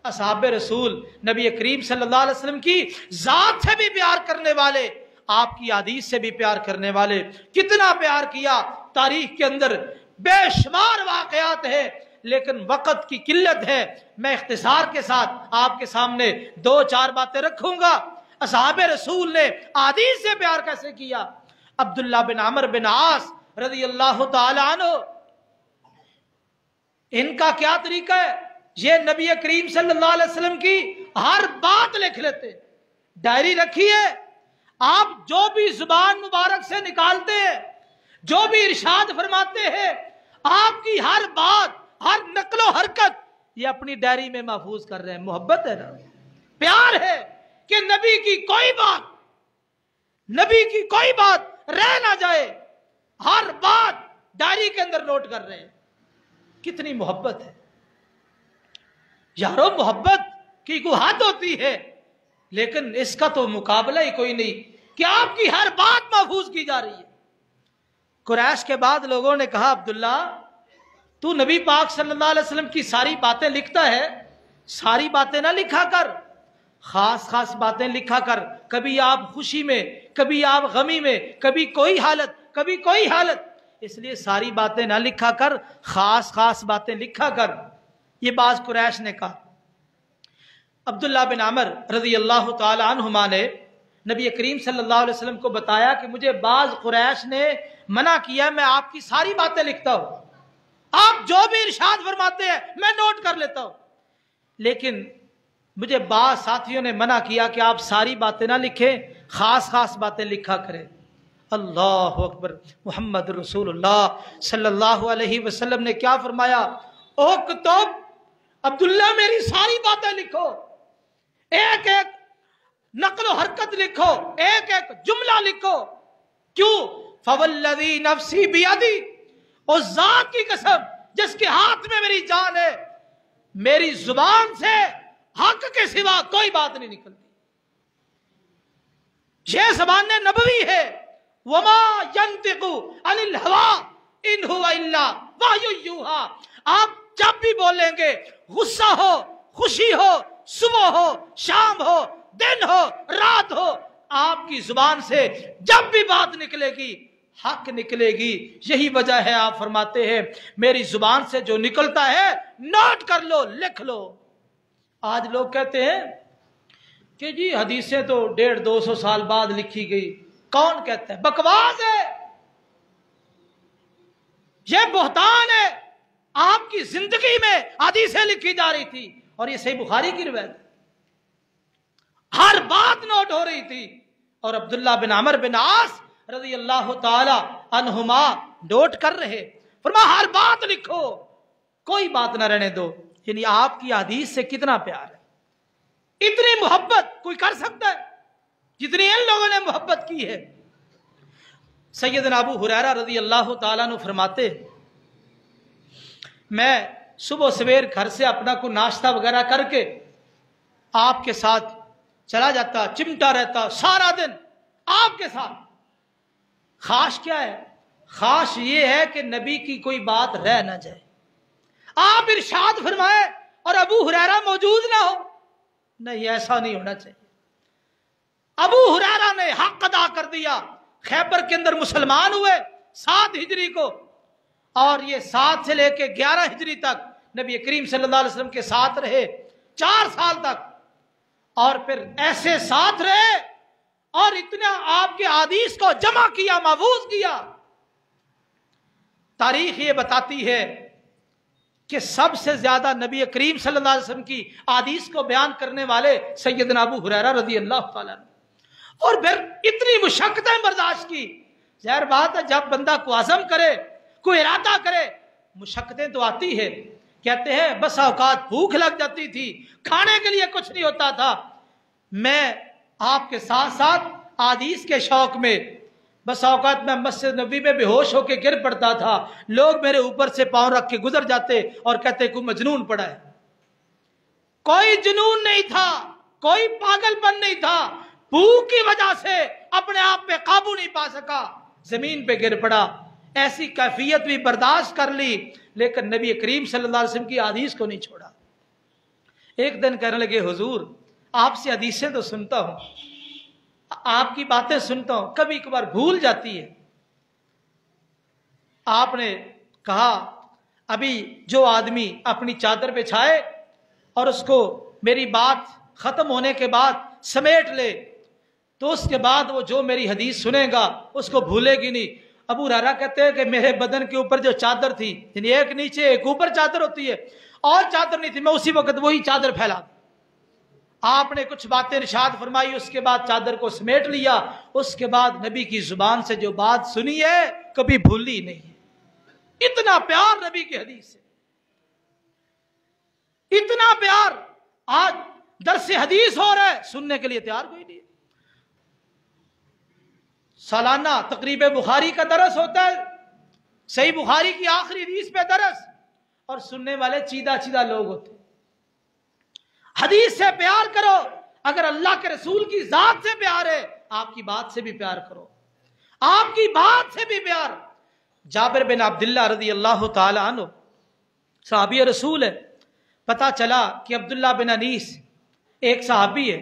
اصحاب رسول نبی کریم صلی اللہ علیہ وسلم کی ذات سے بھی پیار کرنے والے، آپ کی حدیث سے بھی پیار کرنے والے، کتنا پیار کیا، تاریخ کے اندر بے شمار واقعات ہیں، لیکن وقت کی قلت ہے، میں اختصار کے ساتھ آپ کے سامنے 2-4 باتیں رکھوں گا۔ اصحاب رسول نے حدیث سے پیار کیسے کیا؟ عبداللہ بن عمرو بن عاص رضی اللہ تعالی عنہ، ان کا کیا طریقہ ہے؟ یہ نبی کریم صلی اللہ علیہ وسلم کی ہر بات لکھ لیتے، ڈائری رکھی ہے، آپ جو بھی زبان مبارک سے نکالتے ہیں، جو بھی ارشاد فرماتے ہیں، آپ کی ہر بات، ہر نقل و حرکت یہ اپنی ڈائری میں محفوظ کر رہے ہیں۔ محبت ہے نا، پیار ہے کہ نبی کی کوئی بات رہ نہ جائے، ہر بات ڈائری کے اندر نوٹ کر رہے ہیں۔ کتنی محبت ہے یارو، محبت کی کوئی حد ہوتی ہے، لیکن اس کا تو مقابلہ ہی کوئی نہیں کہ آپ کی ہر بات محفوظ کی جا رہی ہے۔ قریش کے بعد لوگوں نے کہا عبداللہ تو نبی پاک صلی اللہ علیہ وسلم کی ساری باتیں لکھتا ہے، ساری باتیں نہ لکھا کر، خاص خاص باتیں لکھا کر، کبھی آپ خوشی میں، کبھی آپ غمی میں، کبھی کوئی حالت، کبھی کوئی حالت، اس لیے ساری باتیں نہ لکھا کر، خاص خاص باتیں لکھا کر، یہ بعض قریش نے کہا۔ عبداللہ بن عمرو رضی اللہ تعالی عنہما نے نبی کریم صلی اللہ علیہ وسلم کو بتایا کہ مجھے بعض قریش نے منع کیا، میں آپ کی ساری باتیں لکھتا ہوں، آپ جو بھی ارشاد فرماتے ہیں میں نوٹ کر لیتا ہوں، لیکن مجھے بعض ساتھیوں نے منع کیا کہ آپ ساری باتیں نہ لکھیں، خاص خاص باتیں لکھا کریں۔ اللہ اکبر۔ محمد رسول اللہ صلی اللہ علیہ وسلم نے کیا فرمایا؟ اکتب، عبداللہ میری ساری باتیں لکھو، ایک ایک نقل و حرکت لکھو، ایک ایک جملہ لکھو۔ کیوں؟ فوالذی نفسی بیدی، اس ذات کی قسم جس کے ہاتھ میں میری جان ہے، میری زبان سے حق کے سوا کوئی بات نہیں نکلتی۔ یہ زبان نبوی ہے۔ وما ينطق عن الهوى ان هو الا وحی یوحى۔ آپ جب بھی بولیں گے، غصہ ہو، خوشی ہو، صبح ہو، شام ہو، دن ہو، رات ہو، آپ کی زبان سے جب بھی بات نکلے گی حق نکلے گی۔ یہی وجہ ہے آپ فرماتے ہیں میری زبان سے جو نکلتا ہے نوٹ کر لو، لکھ لو۔ آج لوگ کہتے ہیں کہ جی حدیثیں تو 150-200 سال بعد لکھی گئی۔ کون کہتا ہے؟ بکواس ہے، یہ بہتان ہے۔ آپ کی زندگی میں حدیثیں لکھی جا رہی تھی، اور یہ صحیح بخاری کی روایت ہے، ہر بات نوٹ ہو رہی تھی، اور عبداللہ بن عمر بن عاص رضی اللہ تعالی عنہما نوٹ کر رہے۔ فرمایا ہر بات لکھو، کوئی بات نہ رہنے دو۔ یعنی آپ کی حدیث سے کتنا پیار ہے، اتنی محبت کوئی کر سکتا ہے جتنی ان لوگوں نے محبت کی ہے۔ سیدنا ابو ہریرہ رضی اللہ تعالیٰ عنہ فرماتے میں صبح سویر گھر سے اپنا کو ناشتہ وغیرہ کر کے آپ کے ساتھ چلا جاتا، چمٹا رہتا سارا دن آپ کے ساتھ۔ خواہش کیا ہے؟ خواہش یہ ہے کہ نبی کی کوئی بات رہ نہ جائے، آپ ارشاد فرمائے اور ابو ہریرہ موجود نہ ہو۔ نہیں، ایسا نہیں ہونا چاہیے۔ ابو ہریرہ نے حق ادا کر دیا، خیبر کے اندر مسلمان ہوئے 7 ہجری کو، اور یہ 7 سے لے کے 11 ہجری تک نبی کریم صلی اللہ علیہ وسلم کے ساتھ رہے، 4 سال تک، اور پھر ایسے ساتھ رہے اور اتنا آپ کے حدیث کو جمع کیا، محفوظ کیا۔ تاریخ یہ بتاتی ہے کہ سب سے زیادہ نبی کریم صلی اللہ علیہ وسلم کی حدیث کو بیان کرنے والے سیدنا ابو ہریرہ رضی اللہ تعالیٰ عنہ، اور پھر اتنی مشقتیں برداشت کی۔ ظاہر بات ہے جب بندہ کو عزم کرے، کوئی ارادہ کرے، مشقتیں تو آتی ہے۔ کہتے ہیں بس اوقات بھوک لگ جاتی تھی، کھانے کے لیے کچھ نہیں ہوتا تھا، میں آپ کے ساتھ ساتھ حدیث کے شوق میں بس اوقات میں مسجد نبوی میں بے ہوش ہو کے گر پڑتا تھا، لوگ میرے اوپر سے پاؤں رکھ کے گزر جاتے اور کہتے کوئی مجنون پڑا ہے۔ کوئی جنون نہیں تھا، کوئی پاگل پن نہیں تھا، بھوک کی وجہ سے اپنے آپ پہ قابو نہیں پا سکا، زمین پہ گر پڑا۔ ایسی کیفیت بھی برداشت کر لی، لیکن نبی کریم صلی اللہ علیہ وسلم کی حدیث کو نہیں چھوڑا۔ ایک دن کہنے لگے حضور آپ سے حدیثیں تو سنتا ہوں، آپ کی باتیں سنتا ہوں، کبھی کبھار بھول جاتی ہے۔ آپ نے کہا ابھی جو آدمی اپنی چادر بچھائے اور اس کو میری بات ختم ہونے کے بعد سمیٹ لے تو اس کے بعد وہ جو میری حدیث سنے گا اس کو بھولے گی نہیں۔ ابو ہریرہ کہتے ہیں کہ میرے بدن کے اوپر جو چادر تھی، یعنی ایک نیچے ایک اوپر چادر ہوتی ہے، اور چادر نہیں تھی، میں اسی وقت وہی چادر پھیلا دی۔ آپ نے کچھ باتیں ارشاد فرمائی، اس کے بعد چادر کو سمیٹ لیا، اس کے بعد نبی کی زبان سے جو بات سنی ہے کبھی بھولی نہیں۔ اتنا پیار نبی کی حدیث سے، اتنا پیار۔ آج درس حدیث ہو رہا ہے، سننے کے لیے تیار کوئی نہیں۔ سالانہ تقریب بخاری کا درس ہوتا ہے، صحیح بخاری کی آخری حدیث پہ درس، اور سننے والے چیدہ چیدہ لوگ ہوتے۔ حدیث سے پیار کرو، اگر اللہ کے رسول کی ذات سے پیار ہے آپ کی بات سے بھی پیار کرو، آپ کی بات سے بھی پیار۔ جابر بن عبداللہ رضی اللہ تعالی عنہ صحابی رسول ہے، پتہ چلا کہ عبداللہ بن انیس ایک صحابی ہے،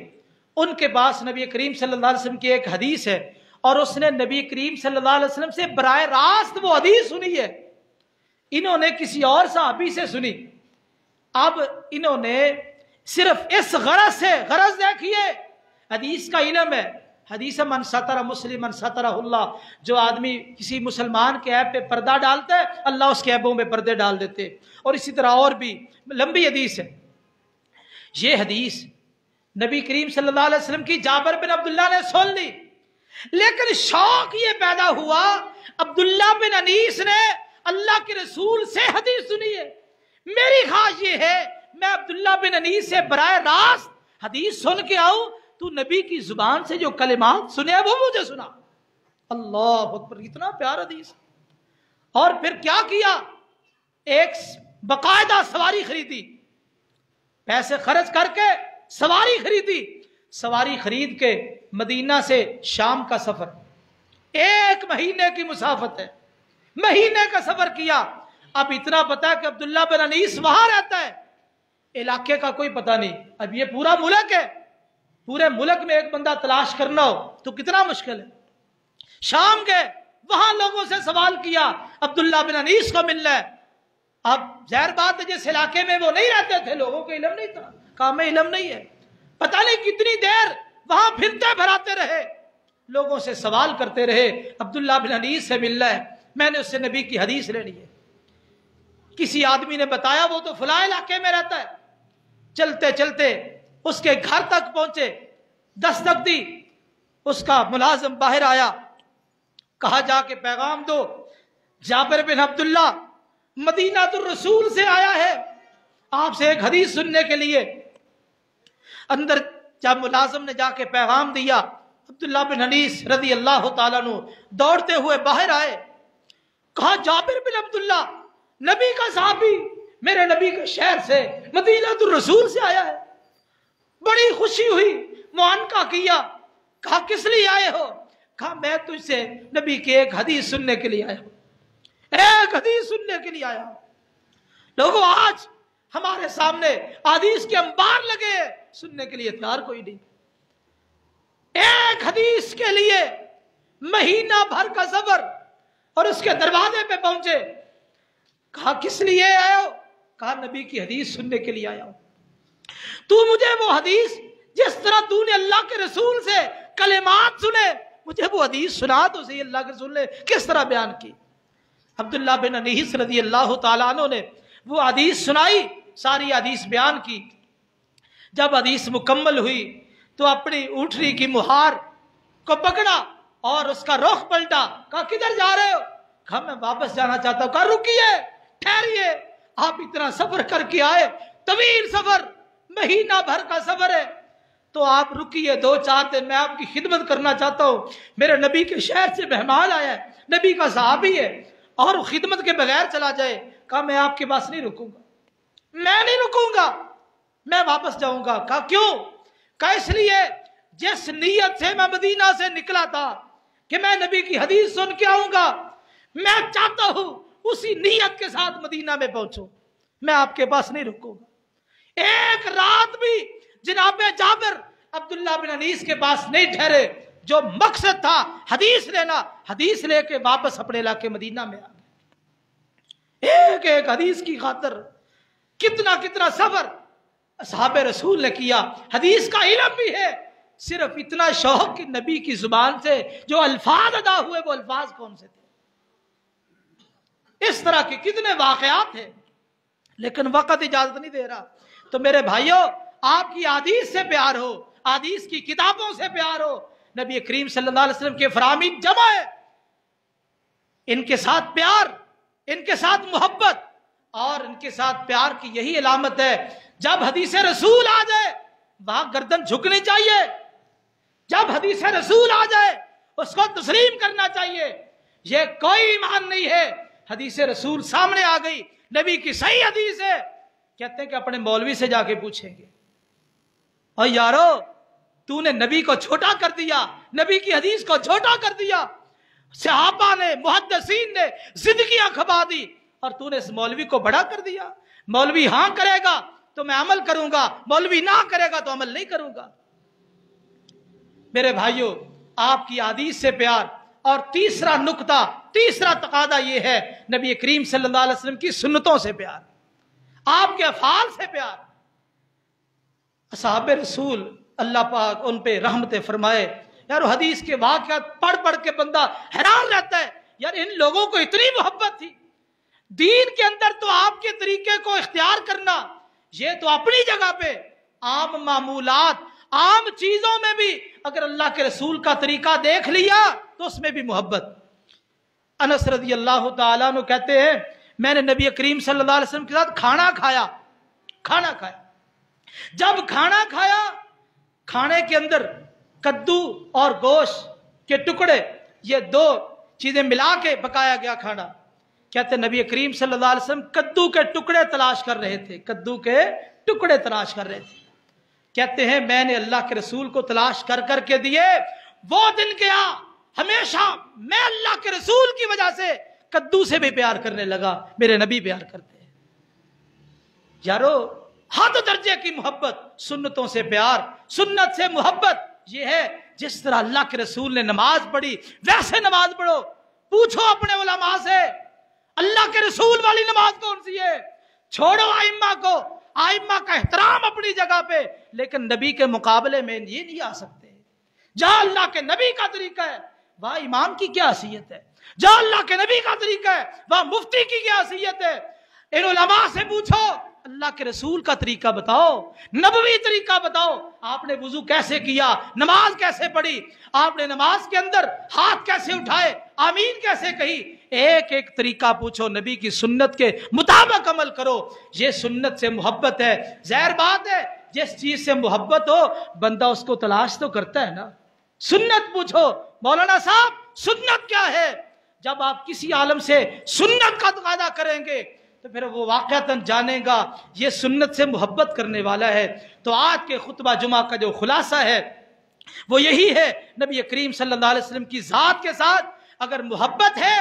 ان کے پاس نبی کریم صلی اللہ علیہ وسلم کی ایک حدیث ہے، اور اس نے نبی کریم صلی اللہ علیہ وسلم سے براہ راست وہ حدیث سنی ہے، انہوں نے کسی اور صحابی سے سنی۔ اب انہوں نے صرف اس غرض سے، غرض دیکھیے حدیث کا علم ہے، حدیث من ستر مسلم سترہ اللہ، جو آدمی کسی مسلمان کے عیب پہ پردہ ڈالتا ہے اللہ اس کے عیبوں میں پردے ڈال دیتے، اور اسی طرح اور بھی لمبی حدیث ہے۔ یہ حدیث نبی کریم صلی اللہ علیہ وسلم کی جابر بن عبداللہ نے سن لی، لیکن شوق یہ پیدا ہوا، عبداللہ بن انیس نے اللہ کے رسول سے حدیث سنی ہے، میری خواہش یہ ہے میں عبداللہ بن انیس سے براہ راست حدیث سن کے آؤں، تو نبی کی زبان سے جو کلمات سنے وہ مجھے سنا۔ اللہ اکبر، اتنا پیار حدیث۔ اور پھر کیا کیا، ایک باقاعدہ سواری خریدی، پیسے خرچ کر کے سواری خریدی، سواری خرید کے مدینہ سے شام کا سفر، 1 مہینے کی مسافت ہے، مہینے کا سفر کیا۔ اب اتنا پتا کہ عبداللہ بن انیس وہاں رہتا ہے، علاقے کا کوئی پتہ نہیں۔ اب یہ پورا ملک ہے، پورے ملک میں ایک بندہ تلاش کرنا ہو تو کتنا مشکل ہے۔ شام گئے، وہاں لوگوں سے سوال کیا، عبداللہ بن انیس کو ملنا ہے۔ اب ظاہر بات ہے جس علاقے میں وہ نہیں رہتے تھے لوگوں کو علم نہیں تھا، کام میں علم نہیں ہے، پتہ نہیں کتنی دیر وہاں پھرتے بھراتے رہے، لوگوں سے سوال کرتے رہے، عبداللہ بن انیس سے ملنا ہے، میں نے اس سے نبی کی حدیث لینی ہے۔ کسی آدمی نے بتایا وہ تو فلاں علاقے میں رہتا ہے۔ چلتے چلتے اس کے گھر تک پہنچے، دستک دی، اس کا ملازم باہر آیا، کہا جا کے پیغام دو، جابر بن عبداللہ مدینہ الرسول سے آیا ہے آپ سے ایک حدیث سننے کے لیے۔ اندر جب ملازم نے جا کے پیغام دیا، عبداللہ بن انیس رضی اللہ تعالیٰ عنہ دوڑتے ہوئے باہر آئے، کہا جابر بن عبداللہ نبی کا صحابی میرے نبی کے شہر سے مدینہ الرسول سے آیا ہے۔ بڑی خوشی ہوئی، معانقہ کیا، کہا کس لیے آئے ہو؟ کہا میں تجھ سے نبی کی ایک حدیث سننے کے لیے آیا ہوں، ایک حدیث سننے کے لیے آیا ہوں۔ لوگوں آج ہمارے سامنے حدیث کے انبار لگے، سننے کے لیے تیار کوئی نہیں۔ ایک حدیث کے لیے مہینہ بھر کا سفر، اور اس کے دروازے پہ پہنچے، کہا کس لیے آئے ہو؟ کہا نبی کی حدیث سننے کے لیے آیا ہوں۔ تو مجھے وہ حدیث جس طرح تو نے اللہ کے رسول سے کلمات سنے، مجھے وہ حدیث سنا تو صحیح، اللہ کے رسول نے کس طرح بیان کی۔ عبداللہ بن انیس رضی اللہ تعالیٰ عنہ نے وہ حدیث سنائی، ساری حدیث بیان کی۔ جب حدیث مکمل ہوئی تو اپنی اونٹنی کی مہار کو پکڑا اور اس کا رخ پلٹا، کہا کدھر جا رہے ہو؟ کہا میں واپس جانا چاہتا ہوں۔ کہا رکیے، ٹھہریے، آپ اتنا سفر کر کے آئے، طویل سفر، مہینہ بھر کا سفر ہے، تو آپ رکیے 2-4 دن، میں آپ کی خدمت کرنا چاہتا ہوں، میرے نبی کے شہر سے مہمان آیا ہے، نبی کا صحابی ہے، اور وہ خدمت کے بغیر چلا جائے۔ کہا میں آپ کے پاس نہیں رکوں گا، میں نہیں رکوں گا، میں واپس جاؤں گا۔ کہا کیوں؟ کہا اس لیے جس نیت سے میں مدینہ سے نکلا تھا کہ میں نبی کی حدیث سن کے آؤں گا، میں چاہتا ہوں اسی نیت کے ساتھ مدینہ میں پہنچوں، میں آپ کے پاس نہیں رکوں گا۔ ایک رات بھی جناب جابر عبداللہ بن انیس کے پاس نہیں ٹھہرے، جو مقصد تھا حدیث لینا، حدیث لے کے واپس اپنے علاقے مدینہ میں آ گئے۔ ایک ایک حدیث کی خاطر کتنا کتنا سفر اصحاب رسول نے کیا۔ حدیث کا علم بھی ہے، صرف اتنا شوق کہ نبی کی زبان سے جو الفاظ ادا ہوئے وہ الفاظ کون سے تھے۔ اس طرح کے کتنے واقعات ہیں، لیکن وقت اجازت نہیں دے رہا۔ تو میرے بھائیوں، آپ کی حدیث سے پیار ہو، حدیث کی کتابوں سے پیار ہو، نبی کریم صلی اللہ علیہ وسلم کے فرامین جمع ہے، ان کے ساتھ پیار، ان کے ساتھ محبت، اور ان کے ساتھ پیار کی یہی علامت ہے جب حدیث رسول آ جائے وہاں گردن جھکنی چاہیے، جب حدیث رسول آ جائے اس کو تسلیم کرنا چاہیے۔ یہ کوئی ایمان نہیں ہے، حدیث رسول سامنے آ گئی، نبی کی صحیح حدیث ہے، کہتے ہیں کہ اپنے مولوی سے جا کے پوچھیں گے، اور یارو تو نے نبی کو چھوٹا کر دیا، نبی کی حدیث کو چھوٹا کر دیا، صحابہ نے، محدثین نے زندگیاں کھپا دی، اور تو نے اس مولوی کو بڑا کر دیا۔ مولوی ہاں کرے گا تو میں عمل کروں گا، مولوی نہ کرے گا تو عمل نہیں کروں گا۔ میرے بھائیوں، آپ کی حدیث سے پیار، اور تیسرا نقطہ، تیسرا تقاضا یہ ہے نبی کریم صلی اللہ علیہ وسلم کی سنتوں سے پیار، آپ کے افعال سے پیار۔ اصحاب رسول اللہ پاک ان پہ رحمت فرمائے۔ یار حدیث کے واقعات پڑھ پڑھ کے بندہ حیران رہتا ہے، یار ان لوگوں کو اتنی محبت تھی۔ دین کے اندر تو آپ کے طریقے کو اختیار کرنا یہ تو اپنی جگہ پہ عام معمولات عام چیزوں میں بھی اگر اللہ کے رسول کا طریقہ دیکھ لیا تو اس میں بھی محبت۔ انس رضی اللہ تعالیٰ عنہ کہتے ہیں میں نے نبی کریم صلی اللہ علیہ وسلم کے ساتھ کھانا کھایا۔ جب کھانا کھایا، کھانے کے اندر کدو اور گوشت کے ٹکڑے، یہ دو چیزیں ملا کے پکایا گیا کھانا۔ کہتے ہیں نبی کریم صلی اللہ علیہ وسلم کدو کے ٹکڑے تلاش کر رہے تھے، کدو کے ٹکڑے تلاش کر رہے تھے۔ کہتے ہیں میں نے اللہ کے رسول کو تلاش کر کر کے دیے۔ وہ دن گیا، ہمیشہ میں اللہ کے رسول کی وجہ سے کدو سے بھی پیار کرنے لگا، میرے نبی پیار کرتے ہیں۔ یارو حد درجے کی محبت، سنتوں سے پیار، سنت سے محبت، یہ ہے جس طرح اللہ کے رسول نے نماز پڑھی ویسے نماز پڑھو۔ پوچھو اپنے علماء سے اللہ کے رسول والی نماز کون سی ہے؟ چھوڑو ائمہ کو، ائمہ کا احترام اپنی جگہ پہ، لیکن نبی کے مقابلے میں یہ نہیں آ سکتے۔ جہاں اللہ کے نبی کا طریقہ ہے وہاں امام کی کیا حیثیت ہے، جہاں اللہ کے نبی کا طریقہ ہے وہاں مفتی کی کیا حیثیت ہے۔ ان علماء سے پوچھو اللہ کے رسول کا طریقہ بتاؤ، نبوی طریقہ بتاؤ۔ آپ نے وضو کیسے کیا، نماز کیسے پڑھی، آپ نے نماز کے اندر ہاتھ کیسے اٹھائے، آمین کیسے کہی، ایک ایک طریقہ پوچھو، نبی کی سنت کے مطابق عمل کرو۔ یہ سنت سے محبت ہے۔ ظاہر بات ہے جس چیز سے محبت ہو بندہ اس کو تلاش تو کرتا ہے نا۔ سنت پوچھو مولانا صاحب سنت کیا ہے، جب آپ کسی عالم سے سنت کا تقاضا کریں گے تو پھر وہ واقعتاً جانے گا یہ سنت سے محبت کرنے والا ہے۔ تو آج کے خطبہ جمعہ کا جو خلاصہ ہے وہ یہی ہے، نبی کریم صلی اللہ علیہ وسلم کی ذات کے ساتھ اگر محبت ہے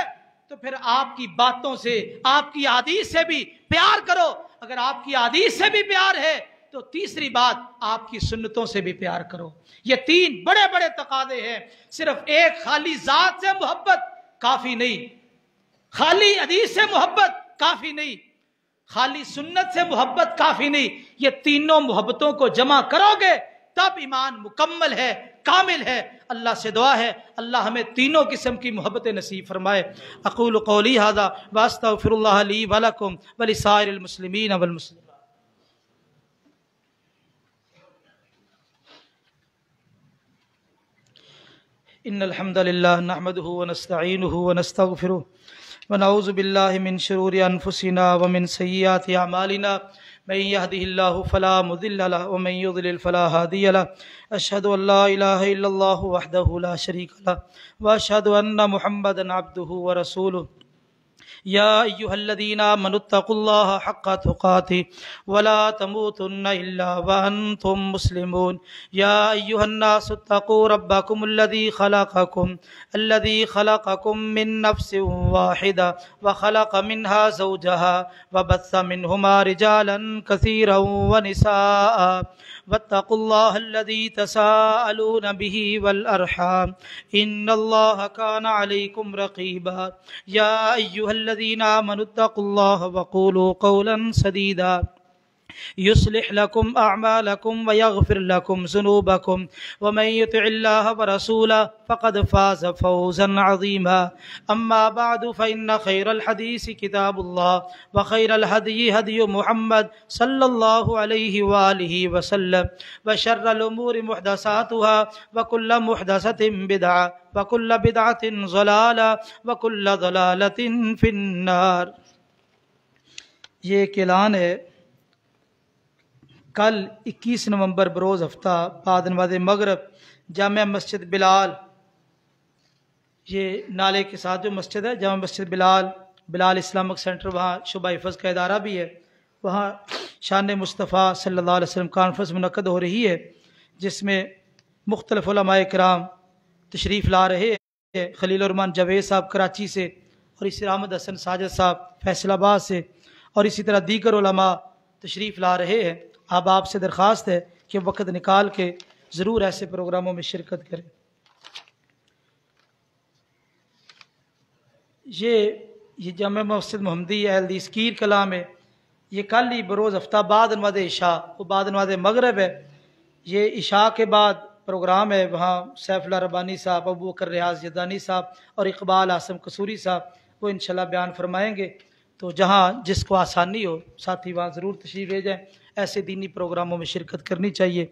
تو پھر آپ کی باتوں سے، آپ کی احادیث سے بھی پیار کرو۔ اگر آپ کی احادیث سے بھی پیار ہے تو تیسری بات آپ کی سنتوں سے بھی پیار کرو۔ یہ تین بڑے بڑے تقاضے ہیں۔ صرف ایک خالی ذات سے محبت کافی نہیں، خالی حدیث سے محبت کافی نہیں، خالی سنت سے محبت کافی نہیں، یہ تینوں محبتوں کو جمع کرو گے تب ایمان مکمل ہے، کامل ہے۔ اللہ سے دعا ہے اللہ ہمیں تینوں قسم کی محبت نصیب فرمائے۔ اقول قولی ھذا واستغفر اللہ لی ولکم ولسائر المسلمین والمسلمات۔ ان الحمد للہ نحمده ونستعینه ونستغفره ونعوذ باللہ من شرور انفسنا ومن سیئات اعمالنا من يهده الله فلا مضل له ومن يضلل فلا هادي له اشهد ان لا اله الا الله وحده لا شريك له واشهد ان محمدا عبده ورسوله يا أيها الذين آمنوا اتقوا الله حق تقاته ولا تموتن إلا وأنتم مسلمون يا أيها الناس اتقوا ربكم الذي خلقكم من نفس واحدة وخلق منها زوجها وبث منهما رجالا كثيرا ونساء واتقوا الله الذي تساءلون به والأرحام إن الله كان عليكم رقيبا يا أيها الذين آمنوا اتقوا الله وقولوا قولا سديدا يصلح لكم أعمالكم ويغفر لكم ذنوبكم ومن يطع الله ورسوله فقد فاز فوزا عظيما أما بعد فإن خير الحديث كتاب الله وخير الهدي هدي محمد صلى الله عليه وآله وسلم وشر الأمور محدثاتها وكل محدثة بدعة وكل بدعة ضلالة وكل ضلالة في النار۔ یہ ایک اعلان ہے، کل 21 نومبر بروز ہفتہ بعد نماز مغرب جامع مسجد بلال، یہ نالے کے ساتھ جو مسجد ہے جامع مسجد بلال اسلامک سینٹر، وہاں شعبہ حفظ کا ادارہ بھی ہے، وہاں شان مصطفیٰ صلی اللہ علیہ وسلم کانفرنس منعقد ہو رہی ہے، جس میں مختلف علماء کرام تشریف لا رہے ہیں۔ خلیل الرحمان جاوید صاحب کراچی سے، اور اسی طرح احمد حسن ساجد صاحب فیصل آباد سے، اور اسی طرح دیگر علماء تشریف لا رہے ہیں۔ اب آپ سے درخواست ہے کہ وقت نکال کے ضرور ایسے پروگراموں میں شرکت کریں۔ یہ جامع مسجد محمدی اہل حدیث کیر کلام میں، یہ کل ہی بروز ہفتہ بعد نماز عشاء، وہ بعد نماز مغرب ہے، یہ عشاء کے بعد پروگرام ہے، وہاں سیف اللہ ربانی صاحب، ابو بکر ریاض یدانی صاحب اور اقبال اعظم قصوری صاحب وہ انشاءاللہ بیان فرمائیں گے۔ تو جہاں جس کو آسانی ہو ساتھی وہاں ضرور تشریف لے جائیں، ایسے دینی پروگراموں میں شرکت کرنی چاہیے۔